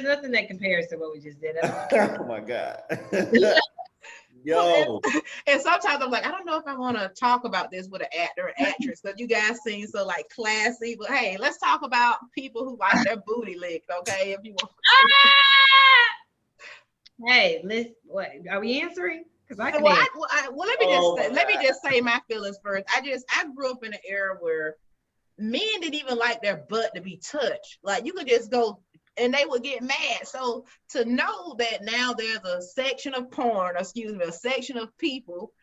nothing that compares to what we just did. Oh my God. Yo. And sometimes I'm like, I don't know if I want to talk about this with an actor or actress because you guys seem so like classy. But hey, let's talk about people who like their booty licked, okay? If you want. Hey, listen, what are we answering? Because I can. Let me just say my feelings first. I grew up in an era where men didn't even like their butt to be touched. Like you could just go and they would get mad. So to know that now there's a section of a section of people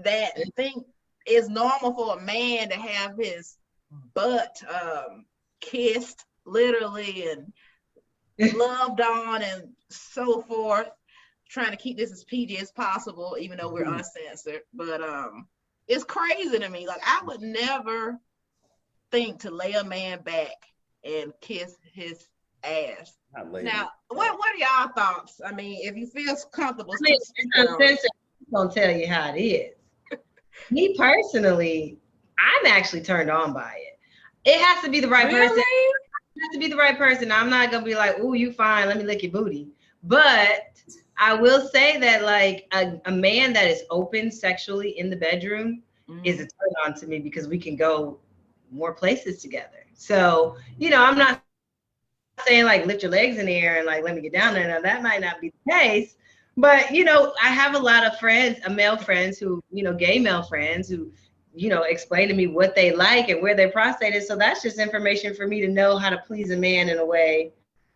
that think it's normal for a man to have his butt kissed literally and loved on and so forth, trying to keep this as PG as possible, even though we're uncensored. But it's crazy to me. Like I would never think to lay a man back and kiss his ass. Now, what are y'all thoughts? I mean, if you feel comfortable, I'm gonna tell you how it is. Me personally, I'm actually turned on by it. It has to be the right person. It has to be the right person. I'm not gonna be like, "Ooh, you fine. Let me lick your booty." But I will say that like a man that is open sexually in the bedroom is a turn on to me because we can go more places together. So, you know, I'm not saying like lift your legs in the air and like let me get down there. Now that might not be the case, but you know, I have a lot of friends, male friends who, you know, gay male friends who, you know, explain to me what they like and where their prostate is. So that's just information for me to know how to please a man in a way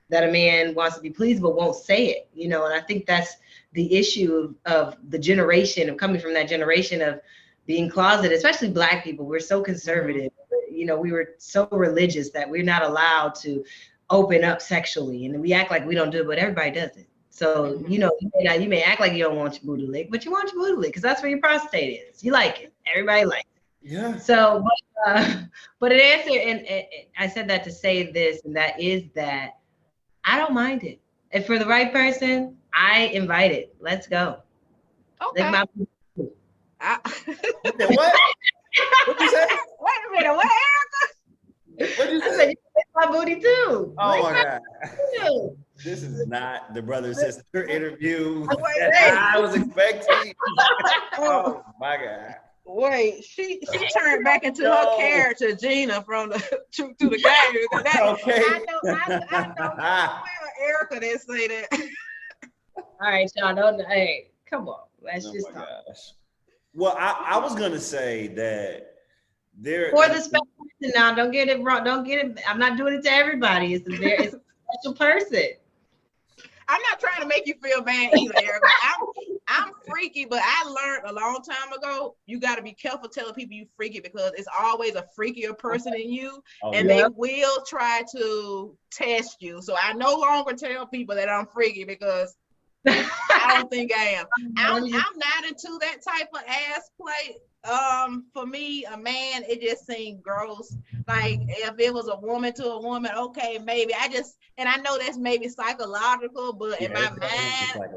that a man wants to be pleased but won't say it, you know. And I think that's the issue of the generation of coming from that generation of being closeted, especially Black people. We're so conservative, you know, we were so religious that we're not allowed to open up sexually, and we act like we don't do it, but everybody does it. So, you know, you may act like you don't want your booty licked, but you want your booty licked because that's where your prostate is. You like it. Everybody likes it. Yeah. So, but it answered, and I said that to say this, and that is that I don't mind it. If for the right person, I invite it. Let's go. Okay. Like what? What'd you say? Wait a minute. What, Erica? What'd you I say? said, you can lick my booty too. Oh my God. Too. This is not the brother sister interview Wait. that I was expecting. Oh my God. Wait, she turned back into her character, Gina, from the Truth to the Game. Okay. I know. Erica didn't say that. All right, y'all. Don't. Hey, Come on, let's Oh just my talk. gosh. Well, I was gonna say that there For the special person now, don't get it wrong. Don't get it. I'm not doing it to everybody. It's a special person. I'm not trying to make you feel bad either, Erica. I'm freaky, but I learned a long time ago, you got to be careful telling people you freaky because it's always a freakier person in you, and they will try to test you. So I no longer tell people that I'm freaky because I don't think I am. I'm not into that type of ass play. For me, a man, it just seemed gross. Like if it was a woman to a woman, okay, maybe. And I know that's maybe psychological, but in my mind,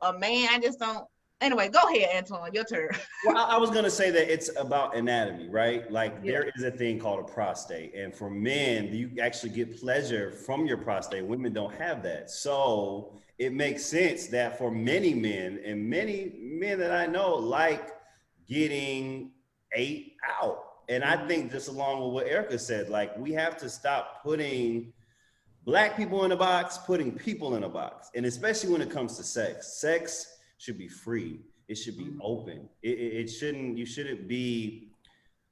a man, I just don't. Anyway, go ahead, Anton, your turn. Well, I was gonna say that it's about anatomy, right? Like there is a thing called a prostate, and for men, you actually get pleasure from your prostate. Women don't have that, so it makes sense that for many men and many men that I know like getting ate out. And I think just along with what Erica said, like we have to stop putting Black people in a box, putting people in a box, and especially when it comes to sex. Sex should be free. It should be open. It shouldn't. You shouldn't be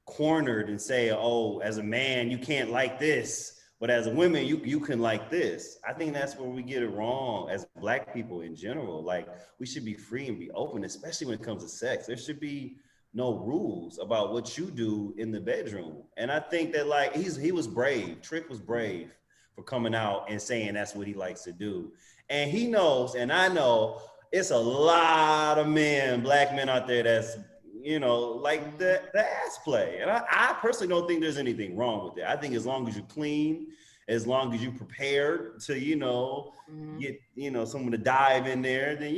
cornered and say, "Oh, as a man, you can't like this." But as a woman, you can like this. I think that's where we get it wrong as Black people in general. Like we should be free and be open, especially when it comes to sex. There should be no rules about what you do in the bedroom. And I think that like he was brave. Trick was brave for coming out and saying that's what he likes to do. And he knows, and I know it's a lot of men, Black men out there that's like the ass play. And I personally don't think there's anything wrong with it. I think as long as you're clean, as long as you're prepared to, get, someone to dive in there, then,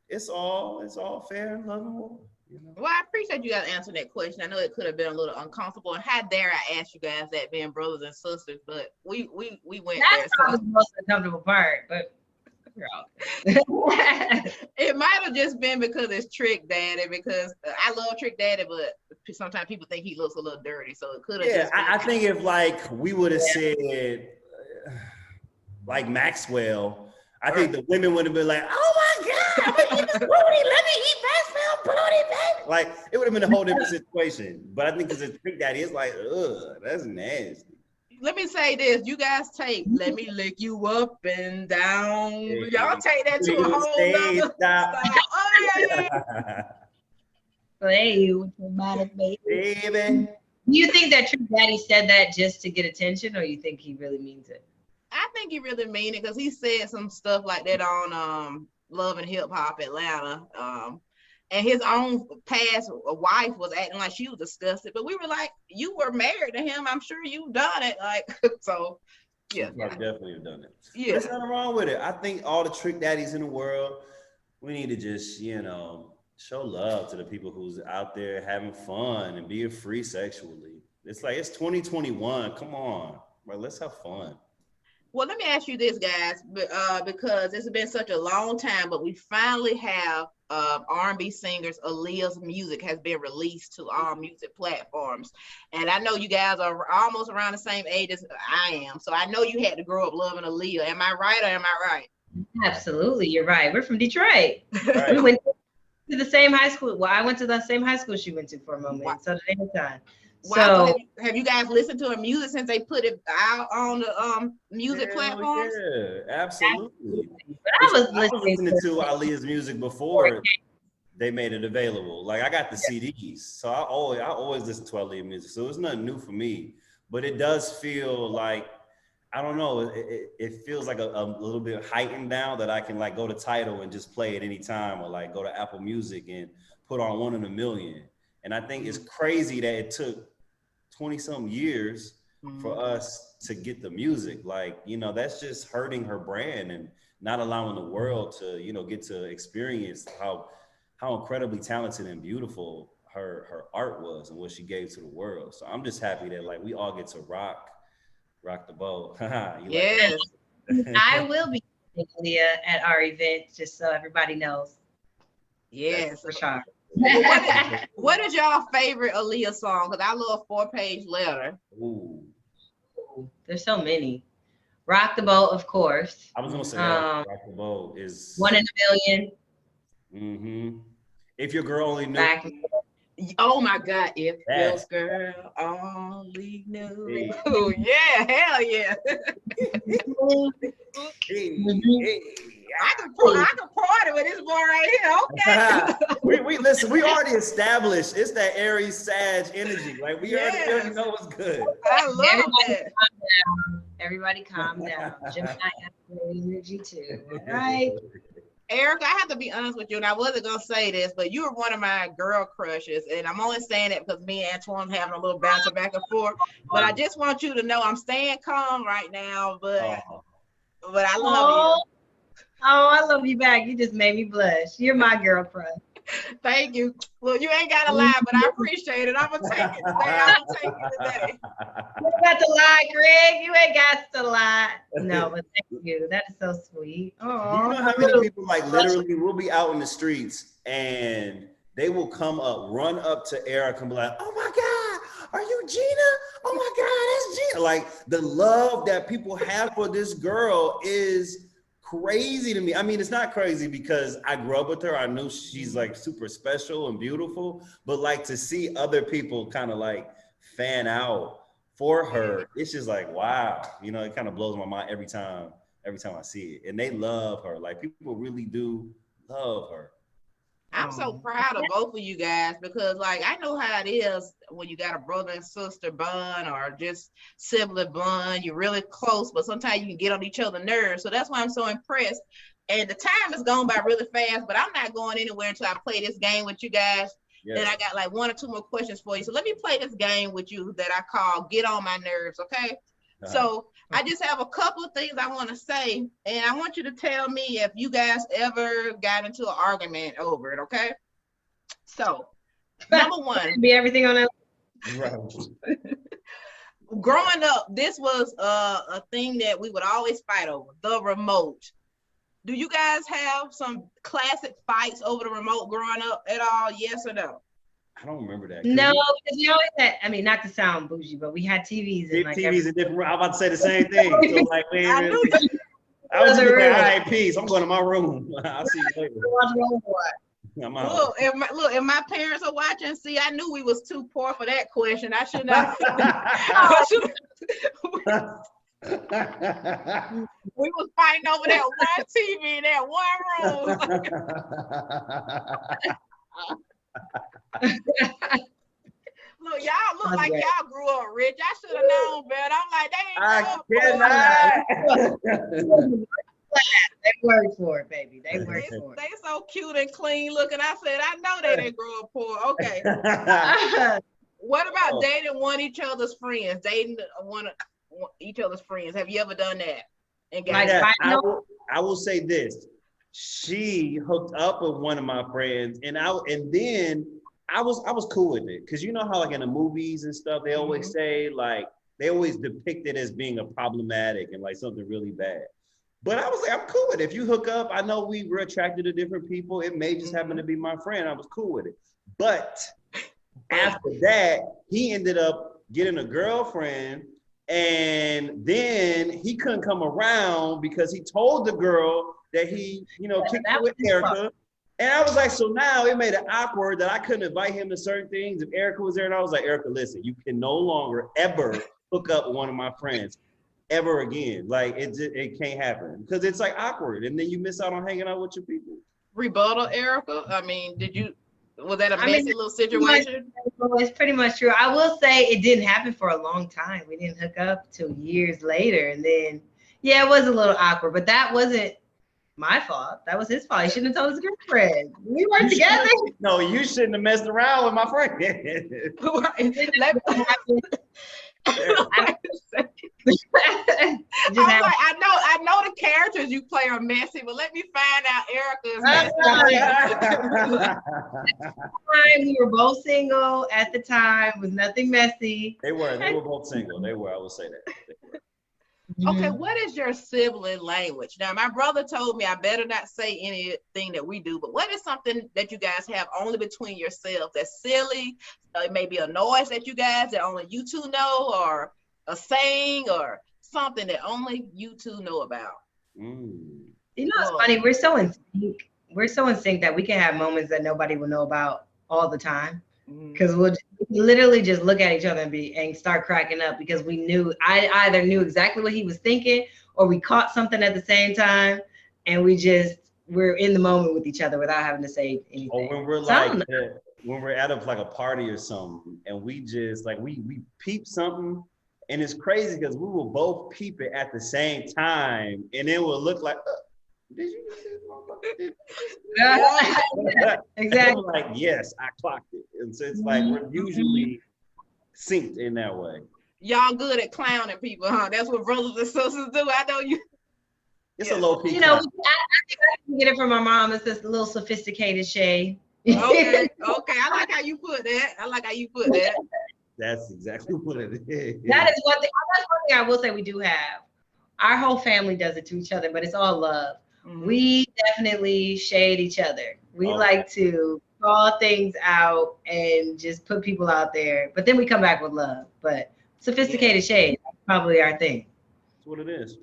it's all fair and lovable. Well, I appreciate you guys answering that question. I know it could have been a little uncomfortable. And how dare I ask you guys that being brothers and sisters, but we went there. That's probably the most uncomfortable part, but it might have just been because it's Trick Daddy, because I love Trick Daddy, but sometimes people think he looks a little dirty, so it could have just been. I think if like we would have said like Maxwell, I think the women would have been like, "Oh my God, I'm gonna eat this booty, let me eat Maxwell booty, baby." Like it would have been a whole different situation. But I think because it's Trick Daddy, it's like, ugh, that's nasty. Let me say this, you guys take "Let Me Lick You Up and Down." Y'all take that to a whole nother style. Oh yeah. Play with your body, baby. Do you think that Trick Daddy said that just to get attention, or you think he really means it? I think he really mean it because he said some stuff like that on Love and Hip Hop Atlanta. And his own past wife was acting like she was disgusted, but we were like, "You were married to him. I'm sure you've done it." Like, so, yeah. I definitely have done it. Yeah, there's nothing wrong with it. I think all the Trick Daddies in the world, we need to just, show love to the people who's out there having fun and being free sexually. It's like it's 2021. Come on, bro, let's have fun. Well, let me ask you this, guys, because it's been such a long time, but we finally have R&B singers. Aaliyah's music has been released to all music platforms. And I know you guys are almost around the same age as I am. So I know you had to grow up loving Aaliyah. Am I right or am I right? Absolutely, you're right. We're from Detroit. Right. We went to the same high school. Well, I went to the same high school she went to for a moment. Wow. So did Anton. Wow. So have you guys listened to her music since they put it out on the music platforms? Yeah, absolutely. But I was listening to Aaliyah's music before they made it available. Like I got the CDs, so I always listen to Aaliyah music. So it's nothing new for me, but it does feel like, I don't know, it feels like a little bit heightened now that I can like go to Tidal and just play it anytime, or like go to Apple Music and put on One in a Million. And I think it's crazy that it took 20-some years for us to get the music. Like, that's just hurting her brand and not allowing the world to, get to experience how incredibly talented and beautiful her art was and what she gave to the world. So I'm just happy that like we all get to rock the boat. Yes. I will be Aaliyah at our event, just so everybody knows. Yes, for sure. What is y'all favorite Aaliyah song? Because I love 4-Page Letter. Ooh. There's so many. Rock the Boat, of course. I was gonna say Rock the Boat is One in a Million. Mm-hmm. If your girl only knew. Back. Oh my God, if Yes. your girl only knew. Hey. Oh, yeah, hell yeah. Hey. I can party with this boy right here. Okay. we listen, we already established it's that Aries Sag energy. Like we already know what's good. I love that. Everybody calm down. Gemini has great energy too. All right. Erica, I have to be honest with you, and I wasn't gonna say this, but you were one of my girl crushes, and I'm only saying that because me and Antoine having a little banter back and forth. But I just want you to know I'm staying calm right now, but I love you. Oh, I love you back. You just made me blush. You're my girl crush. Thank you. Well, you ain't gotta lie, but I appreciate it. I'm gonna take it today. I'm gonna take it today. You ain't got to lie, Greg. You ain't got to lie. No, but thank you. That is so sweet. Do you know how many people like literally will be out in the streets and they will come up, run up to Erica and be like, "Oh my God, are you Gina? Oh my God, that's Gina." Like the love that people have for this girl is crazy to me. I mean, it's not crazy because I grew up with her. I knew she's like super special and beautiful, but like to see other people kind of like fan out for her, it's just like, wow, you know, it kind of blows my mind every time I see it. And they love her. Like people really do love her. I'm so proud of both of you guys because, like, I know how it is when you got a brother and sister bond or just sibling bond. You're really close, but sometimes you can get on each other's nerves. So that's why I'm so impressed. And the time has gone by really fast, but I'm not going anywhere until I play this game with you guys. Yes. And I got like 1 or 2 more questions for you. So let me play this game with you that I call Get on My Nerves, okay? So I just have a couple of things I want to say, and I want you to tell me if you guys ever got into an argument over it, okay? So, number 1. Be everything on it. Right. Growing up, this was a thing that we would always fight over, the remote. Do you guys have some classic fights over the remote growing up at all? Yes or no? I don't remember that. No, because we always had, I mean, not to sound bougie, but we had TVs in like TVs in different rooms. I'm about to say the same thing. So like, I was just looking at IPs. I'm going to my room. I'll see you later. I'm out. Look, if my parents are watching, see, I knew we was too poor for that question. I should not. We was fighting over that one TV in that one room. Look, y'all look like y'all grew up rich. I should have known better. I'm like, they ain't cannot. They worked for it, baby. They worked for it. They so cute and clean looking. I said, I know they didn't grow up poor. Okay. What about dating each other's friends? Dating each other's friends. Have you ever done that? And I will say this. She hooked up with one of my friends, and then I was cool with it, because you know how like in the movies and stuff they always say, like they always depict it as being a problematic and like something really bad. But I was like, I'm cool with it. If you hook up, I know we were attracted to different people. It may just happen to be my friend. I was cool with it. But after that, he ended up getting a girlfriend, and then he couldn't come around because he told the girl that he, kicked it with Erica. And I was like, so now it made it awkward that I couldn't invite him to certain things if Erica was there. And I was like, Erica, listen, you can no longer ever hook up with one of my friends ever again. Like it can't happen because it's like awkward. And then you miss out on hanging out with your people. Rebuttal, Erica? I mean, was that a messy little situation? It's pretty much true. I will say it didn't happen for a long time. We didn't hook up till years later. And then, it was a little awkward, but that wasn't my fault. That was his fault. He shouldn't have told his girlfriend. We weren't together. No, you shouldn't have messed around with my friend. I know the characters you play are messy, but let me find out Erica's messy. We were both single at the time. It was nothing messy. They were both single. I will say that. Okay, what is your sibling language? Now, my brother told me I better not say anything that we do, but what is something that you guys have only between yourselves that's silly? It may be a noise that only you two know, or a saying, or something that only you two know about. It's funny. We're so in sync. we're so in sync that we can have moments that nobody will know about all the time. Because we'll literally just look at each other and start cracking up because I either knew exactly what he was thinking or we caught something at the same time, and we're in the moment with each other without having to say anything. Or when we're like when we're at a party or something and we just like we peep something, and it's crazy because we will both peep it at the same time, and then we'll look like, did you see this? Exactly. I'm like, yes, I clocked it. And so it's like we're usually synced in that way. Y'all good at clowning people, huh? That's what brothers and sisters do. I know you. It's a low key. You know, I get it from my mom. It's this little sophisticated shade. Okay. I like how you put that. That's exactly what it is. That is one thing. That's one thing I will say we do have. Our whole family does it to each other, but it's all love. We definitely shade each other. We like to call things out and just put people out there, but then we come back with love. But sophisticated shade, that's probably our thing. That's what it is.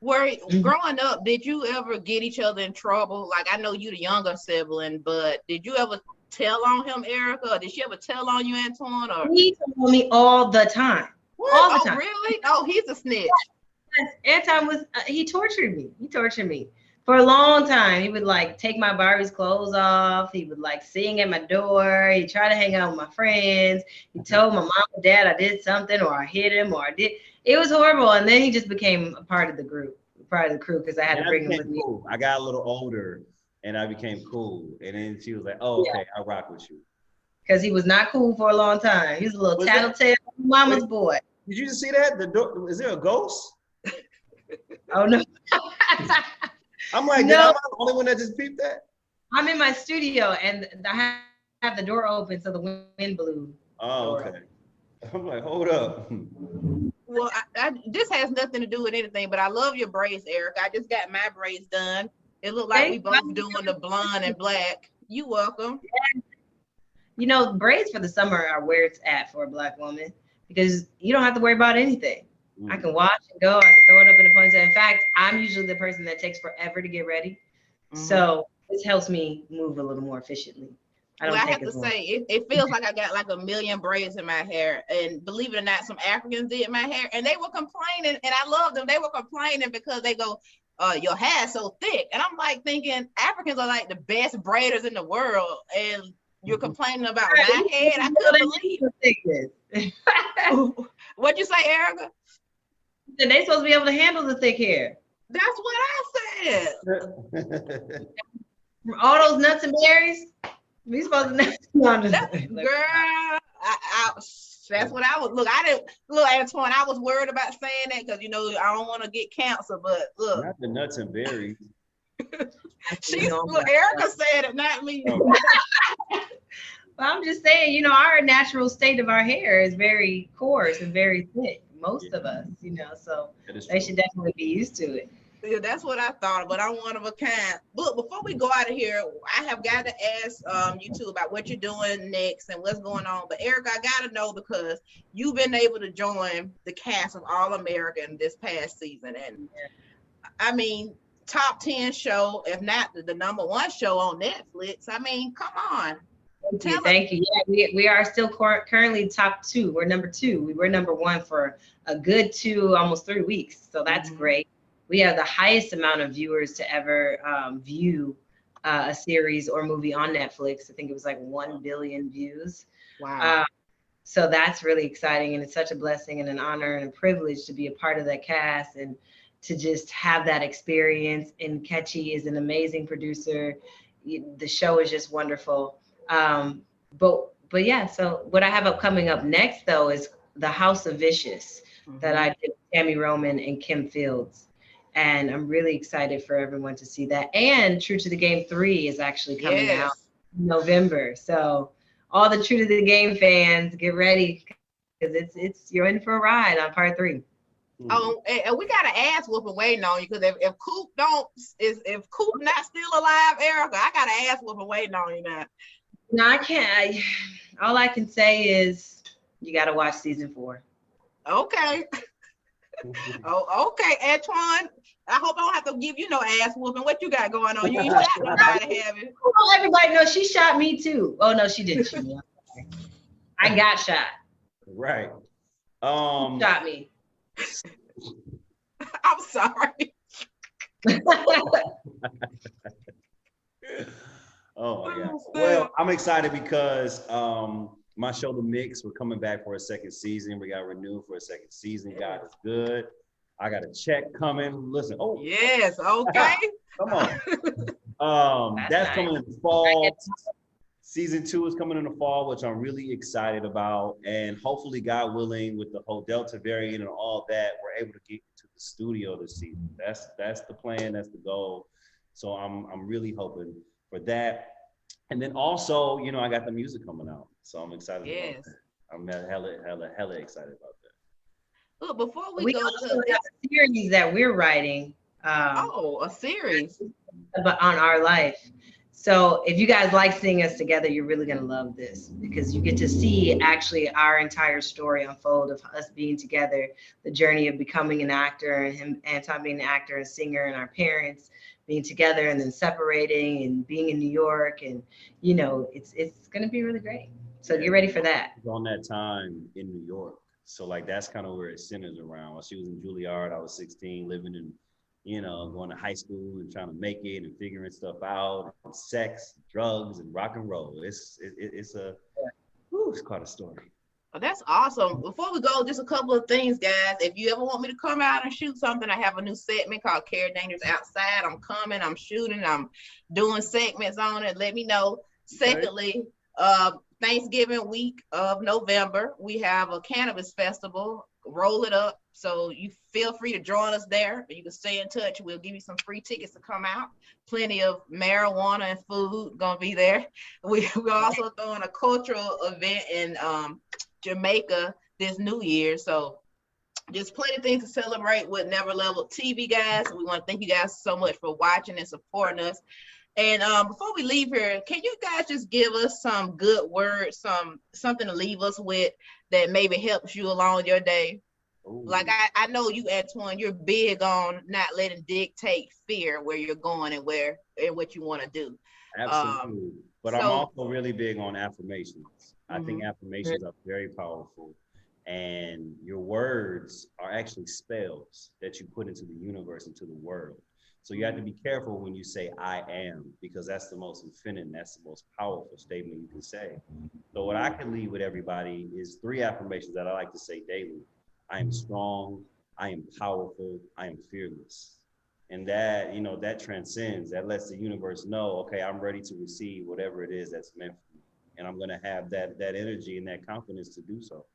Growing up, did you ever get each other in trouble? Like, I know you the younger sibling, but did you ever tell on him, Erica? Or did she ever tell on you, Anton? Or he told me all the time. What? All the time. Really? Oh, he's a snitch. Yes. Anton was he tortured me for a long time. He would like take my Barbie's clothes off. He would like sing at my door. He tried to hang out with my friends. He told my mom and dad I did something, or I hit him, or I did. It was horrible. And then he just became a part of the crew because I had to bring him with me. Cool. I got a little older and I became cool. And then she was like, "Oh, okay, I rock with you." Because he was not cool for a long time. He was a little tattletale mama's boy. Did you just see that? The door, is there a ghost? Oh no. I'm like, no. I'm the only one that just peeped that. I'm in my studio and I have the door open so the wind blew. Oh, okay. I'm like, hold up. Well, this has nothing to do with anything, but I love your braids, Erica. I just got my braids done. It looked like we both doing the blonde and black. You welcome. You know, braids for the summer are where it's at for a Black woman because you don't have to worry about anything. I can wash and go. I can throw it up in a ponytail. In fact, I'm usually the person that takes forever to get ready. So this helps me move a little more efficiently. I have to say, it feels like I got like a million braids in my hair. And believe it or not, some Africans did my hair and they were complaining, and I love them. They were complaining because they go, your hair is so thick. And I'm like thinking, Africans are like the best braiders in the world. And you're complaining about my head. I couldn't believe it. What'd you say, Erica? They're supposed to be able to handle the thick hair. That's what I said. All those nuts and berries. We supposed to know. Girl, that's what I was. Look, Antoine, I was worried about saying that because, you know, I don't want to get cancer, but look. Not the nuts and berries. Erica said it, not me. Well, I'm just saying, you know, our natural state of our hair is very coarse and very thick. Most of us, you know, so they should definitely be used to it. Yeah, that's what I thought, but I'm one of a kind. But before we go out of here, I have got to ask you two about what you're doing next and what's going on. But Erica, I got to know because you've been able to join the cast of All American this past season. And I mean, top 10 show, if not the #1 show on Netflix. I mean, come on. Thank you. Yeah, we are still currently top 2. We're number 2. We were number 1 for a good 2, almost 3 weeks. So that's great. We have the highest amount of viewers to ever view a series or movie on Netflix. I think it was like 1 billion views. Wow. So that's really exciting. And it's such a blessing and an honor and a privilege to be a part of that cast and to just have that experience. And Ketchy is an amazing producer. The show is just wonderful. But yeah, so what I have coming up next though is The House of Vicious that I did with Tammy Roman and Kim Fields. And I'm really excited for everyone to see that. And True to the Game 3 is actually coming out in November. So all the True to the Game fans, get ready because you're in for a ride on part 3. Oh, and we got an ass whooping waiting on you because if Coop if Coop not still alive, Erica, I got an ass whooping waiting on you now. No, I can't. All I can say is you got to watch season 4. Okay. Oh, okay, Antoine. I hope I don't have to give you no ass whooping. What you got going on? You ain't shot nobody, have you? Well, everybody knows she shot me too. Oh no, she didn't shoot me. I got shot. Right. Shot me. I'm sorry. Oh my God. Well, I'm excited because my show, The Mix, we're coming back for a second season. We got renewed for a second season. God is good. I got a check coming. Listen. Oh. Yes. Okay. Come on. That's nice. coming in the fall. Season 2 is coming in the fall, which I'm really excited about. And hopefully, God willing, with the whole Delta variant and all that, we're able to get to the studio this season. That's the plan. That's the goal. So I'm really hoping for that. And then also, you know, I got the music coming out. So I'm excited about that. I'm hella excited about that. Look, before we go also to have a series that we're writing. a series on our life. So if you guys like seeing us together, you're really gonna love this because you get to see actually our entire story unfold of us being together, the journey of becoming an actor, and him, Anton being an actor and singer, and our parents being together and then separating and being in New York, and you know, it's gonna be really great. So get ready for that. On that time in New York. So like that's kind of where it centers around. While she was in Juilliard, I was 16, living in, you know, going to high school and trying to make it and figuring stuff out, and sex, drugs, and rock and roll. It's quite a story. Oh, that's awesome. Before we go, just a couple of things, guys. If you ever want me to come out and shoot something, I have a new segment called Care Dangerous Outside. I'm coming, I'm shooting, I'm doing segments on it. Let me know. Okay. Secondly, Thanksgiving week of November, we have a cannabis festival. Roll it up. So you feel free to join us there. You can stay in touch. We'll give you some free tickets to come out. Plenty of marijuana and food gonna be there. We're also throwing a cultural event in Jamaica this New Year. So just plenty of things to celebrate with Never Level TV, guys. We want to thank you guys so much for watching and supporting us. And before we leave here, can you guys just give us some good words, something to leave us with that maybe helps you along your day? Ooh. Like I know you, Antoine, you're big on not letting dictate fear where you're going and what you want to do. Absolutely. But I'm also really big on affirmations. I think affirmations are very powerful. And your words are actually spells that you put into the universe, into the world. So you have to be careful when you say I am, because that's the most infinite, that's the most powerful statement you can say. So what I can leave with everybody is 3 affirmations that I like to say daily. I am strong, I am powerful, I am fearless. And that, you know, that transcends, that lets the universe know, okay, I'm ready to receive whatever it is that's meant for me. And I'm gonna have that energy and that confidence to do so.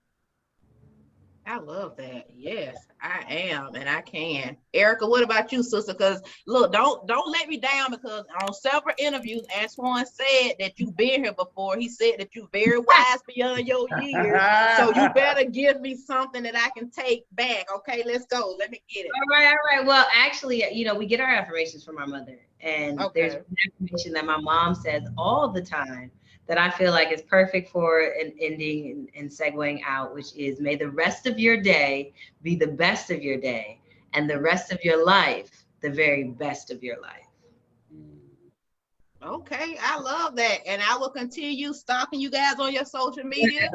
I love that. Yes, I am, and I can. Erica, what about you, sister? Because look, don't let me down, because on several interviews, Antoine said that you've been here before. He said that you're very wise beyond your years. So you better give me something that I can take back. Okay, let's go. Let me get it. All right. Well, actually, you know, we get our affirmations from our mother, and there's an affirmation that my mom says all the time that I feel like is perfect for an ending and segueing out, which is, may the rest of your day be the best of your day, and the rest of your life, the very best of your life. Okay, I love that. And I will continue stalking you guys on your social media.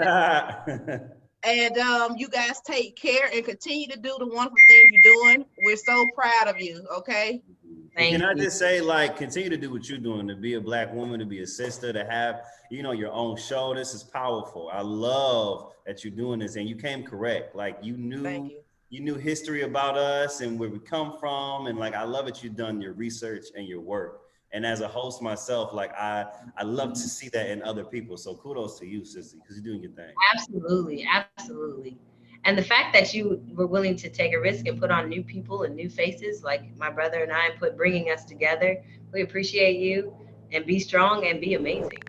And you guys take care and continue to do the wonderful things you're doing. We're so proud of you, okay? Can I just say, like, continue to do what you're doing, to be a Black woman, to be a sister, to have, you know, your own show. This is powerful. I love that you're doing this, and you came correct. Like, you knew history about us and where we come from, and like, I love that you've done your research and your work. And as a host myself, like, I love to see that in other people. So kudos to you, sissy, because you're doing your thing. Absolutely. And the fact that you were willing to take a risk and put on new people and new faces, like my brother and I, bringing us together, we appreciate you, and be strong and be amazing.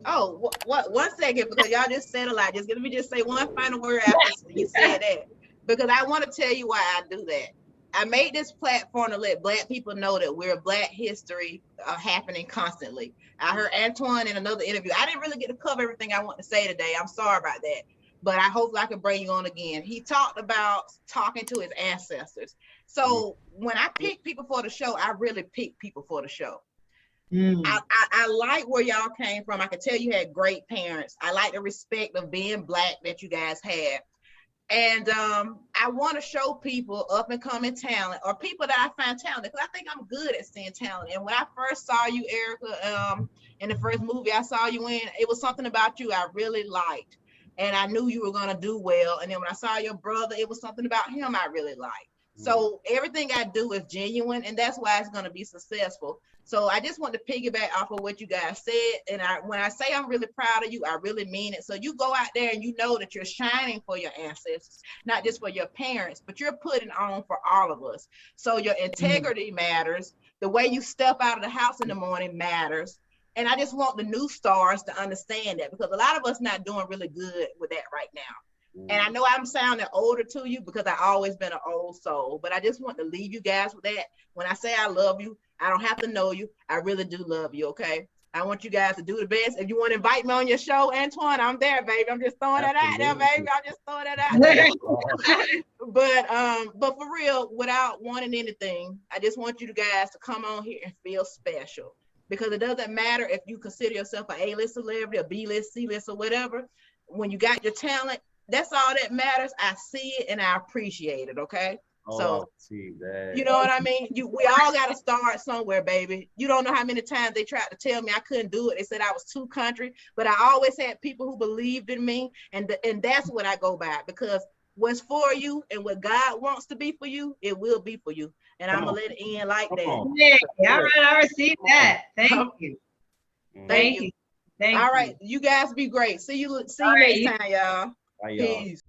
Oh, what? 1 second, because y'all just said a lot. Let me just say one final word after you said that, because I want to tell you why I do that. I made this platform to let Black people know that we're Black history happening constantly. I heard Antoine in another interview. I didn't really get to cover everything I want to say today. I'm sorry about that. But I hope I can bring you on again. He talked about talking to his ancestors. So when I pick people for the show, I really pick people for the show. Mm. I like where y'all came from. I could tell you had great parents. I like the respect of being Black that you guys had. And I want to show people up and coming talent or people that I find talented, because I think I'm good at seeing talent. And when I first saw you, Erica, in the first movie I saw you in, it was something about you I really liked. And I knew you were going to do well. And then when I saw your brother, it was something about him I really liked. So everything I do is genuine, and that's why it's going to be successful. So I just want to piggyback off of what you guys said. And when I say I'm really proud of you, I really mean it. So you go out there and you know that you're shining for your ancestors, not just for your parents, but you're putting on for all of us. So your integrity matters. The way you step out of the house in the morning matters. And I just want the new stars to understand that, because a lot of us not doing really good with that right now. And I know I'm sounding older to you because I always been an old soul, but I just want to leave you guys with that. When I say I love you, I don't have to know you. I really do love you, okay? I want you guys to do the best. If you want to invite me on your show, Antoine, I'm there, baby. I'm just throwing that out there, baby. I'm just throwing that out there. But for real, without wanting anything, I just want you guys to come on here and feel special, because it doesn't matter if you consider yourself an A-list celebrity, a B-list, C-list, or whatever. When you got your talent, that's all that matters. I see it and I appreciate it, okay? So, see that. You know what I mean? We all got to start somewhere, baby. You don't know how many times they tried to tell me I couldn't do it. They said I was too country, but I always had people who believed in me, and that's what I go by, because what's for you and what God wants to be for you, it will be for you. And I'm going to let it end like that. Yeah, all right, I received that. Thank you. Thank you. Thank all you. right, you guys be great. See you next time, y'all. Bye, y'all. Peace.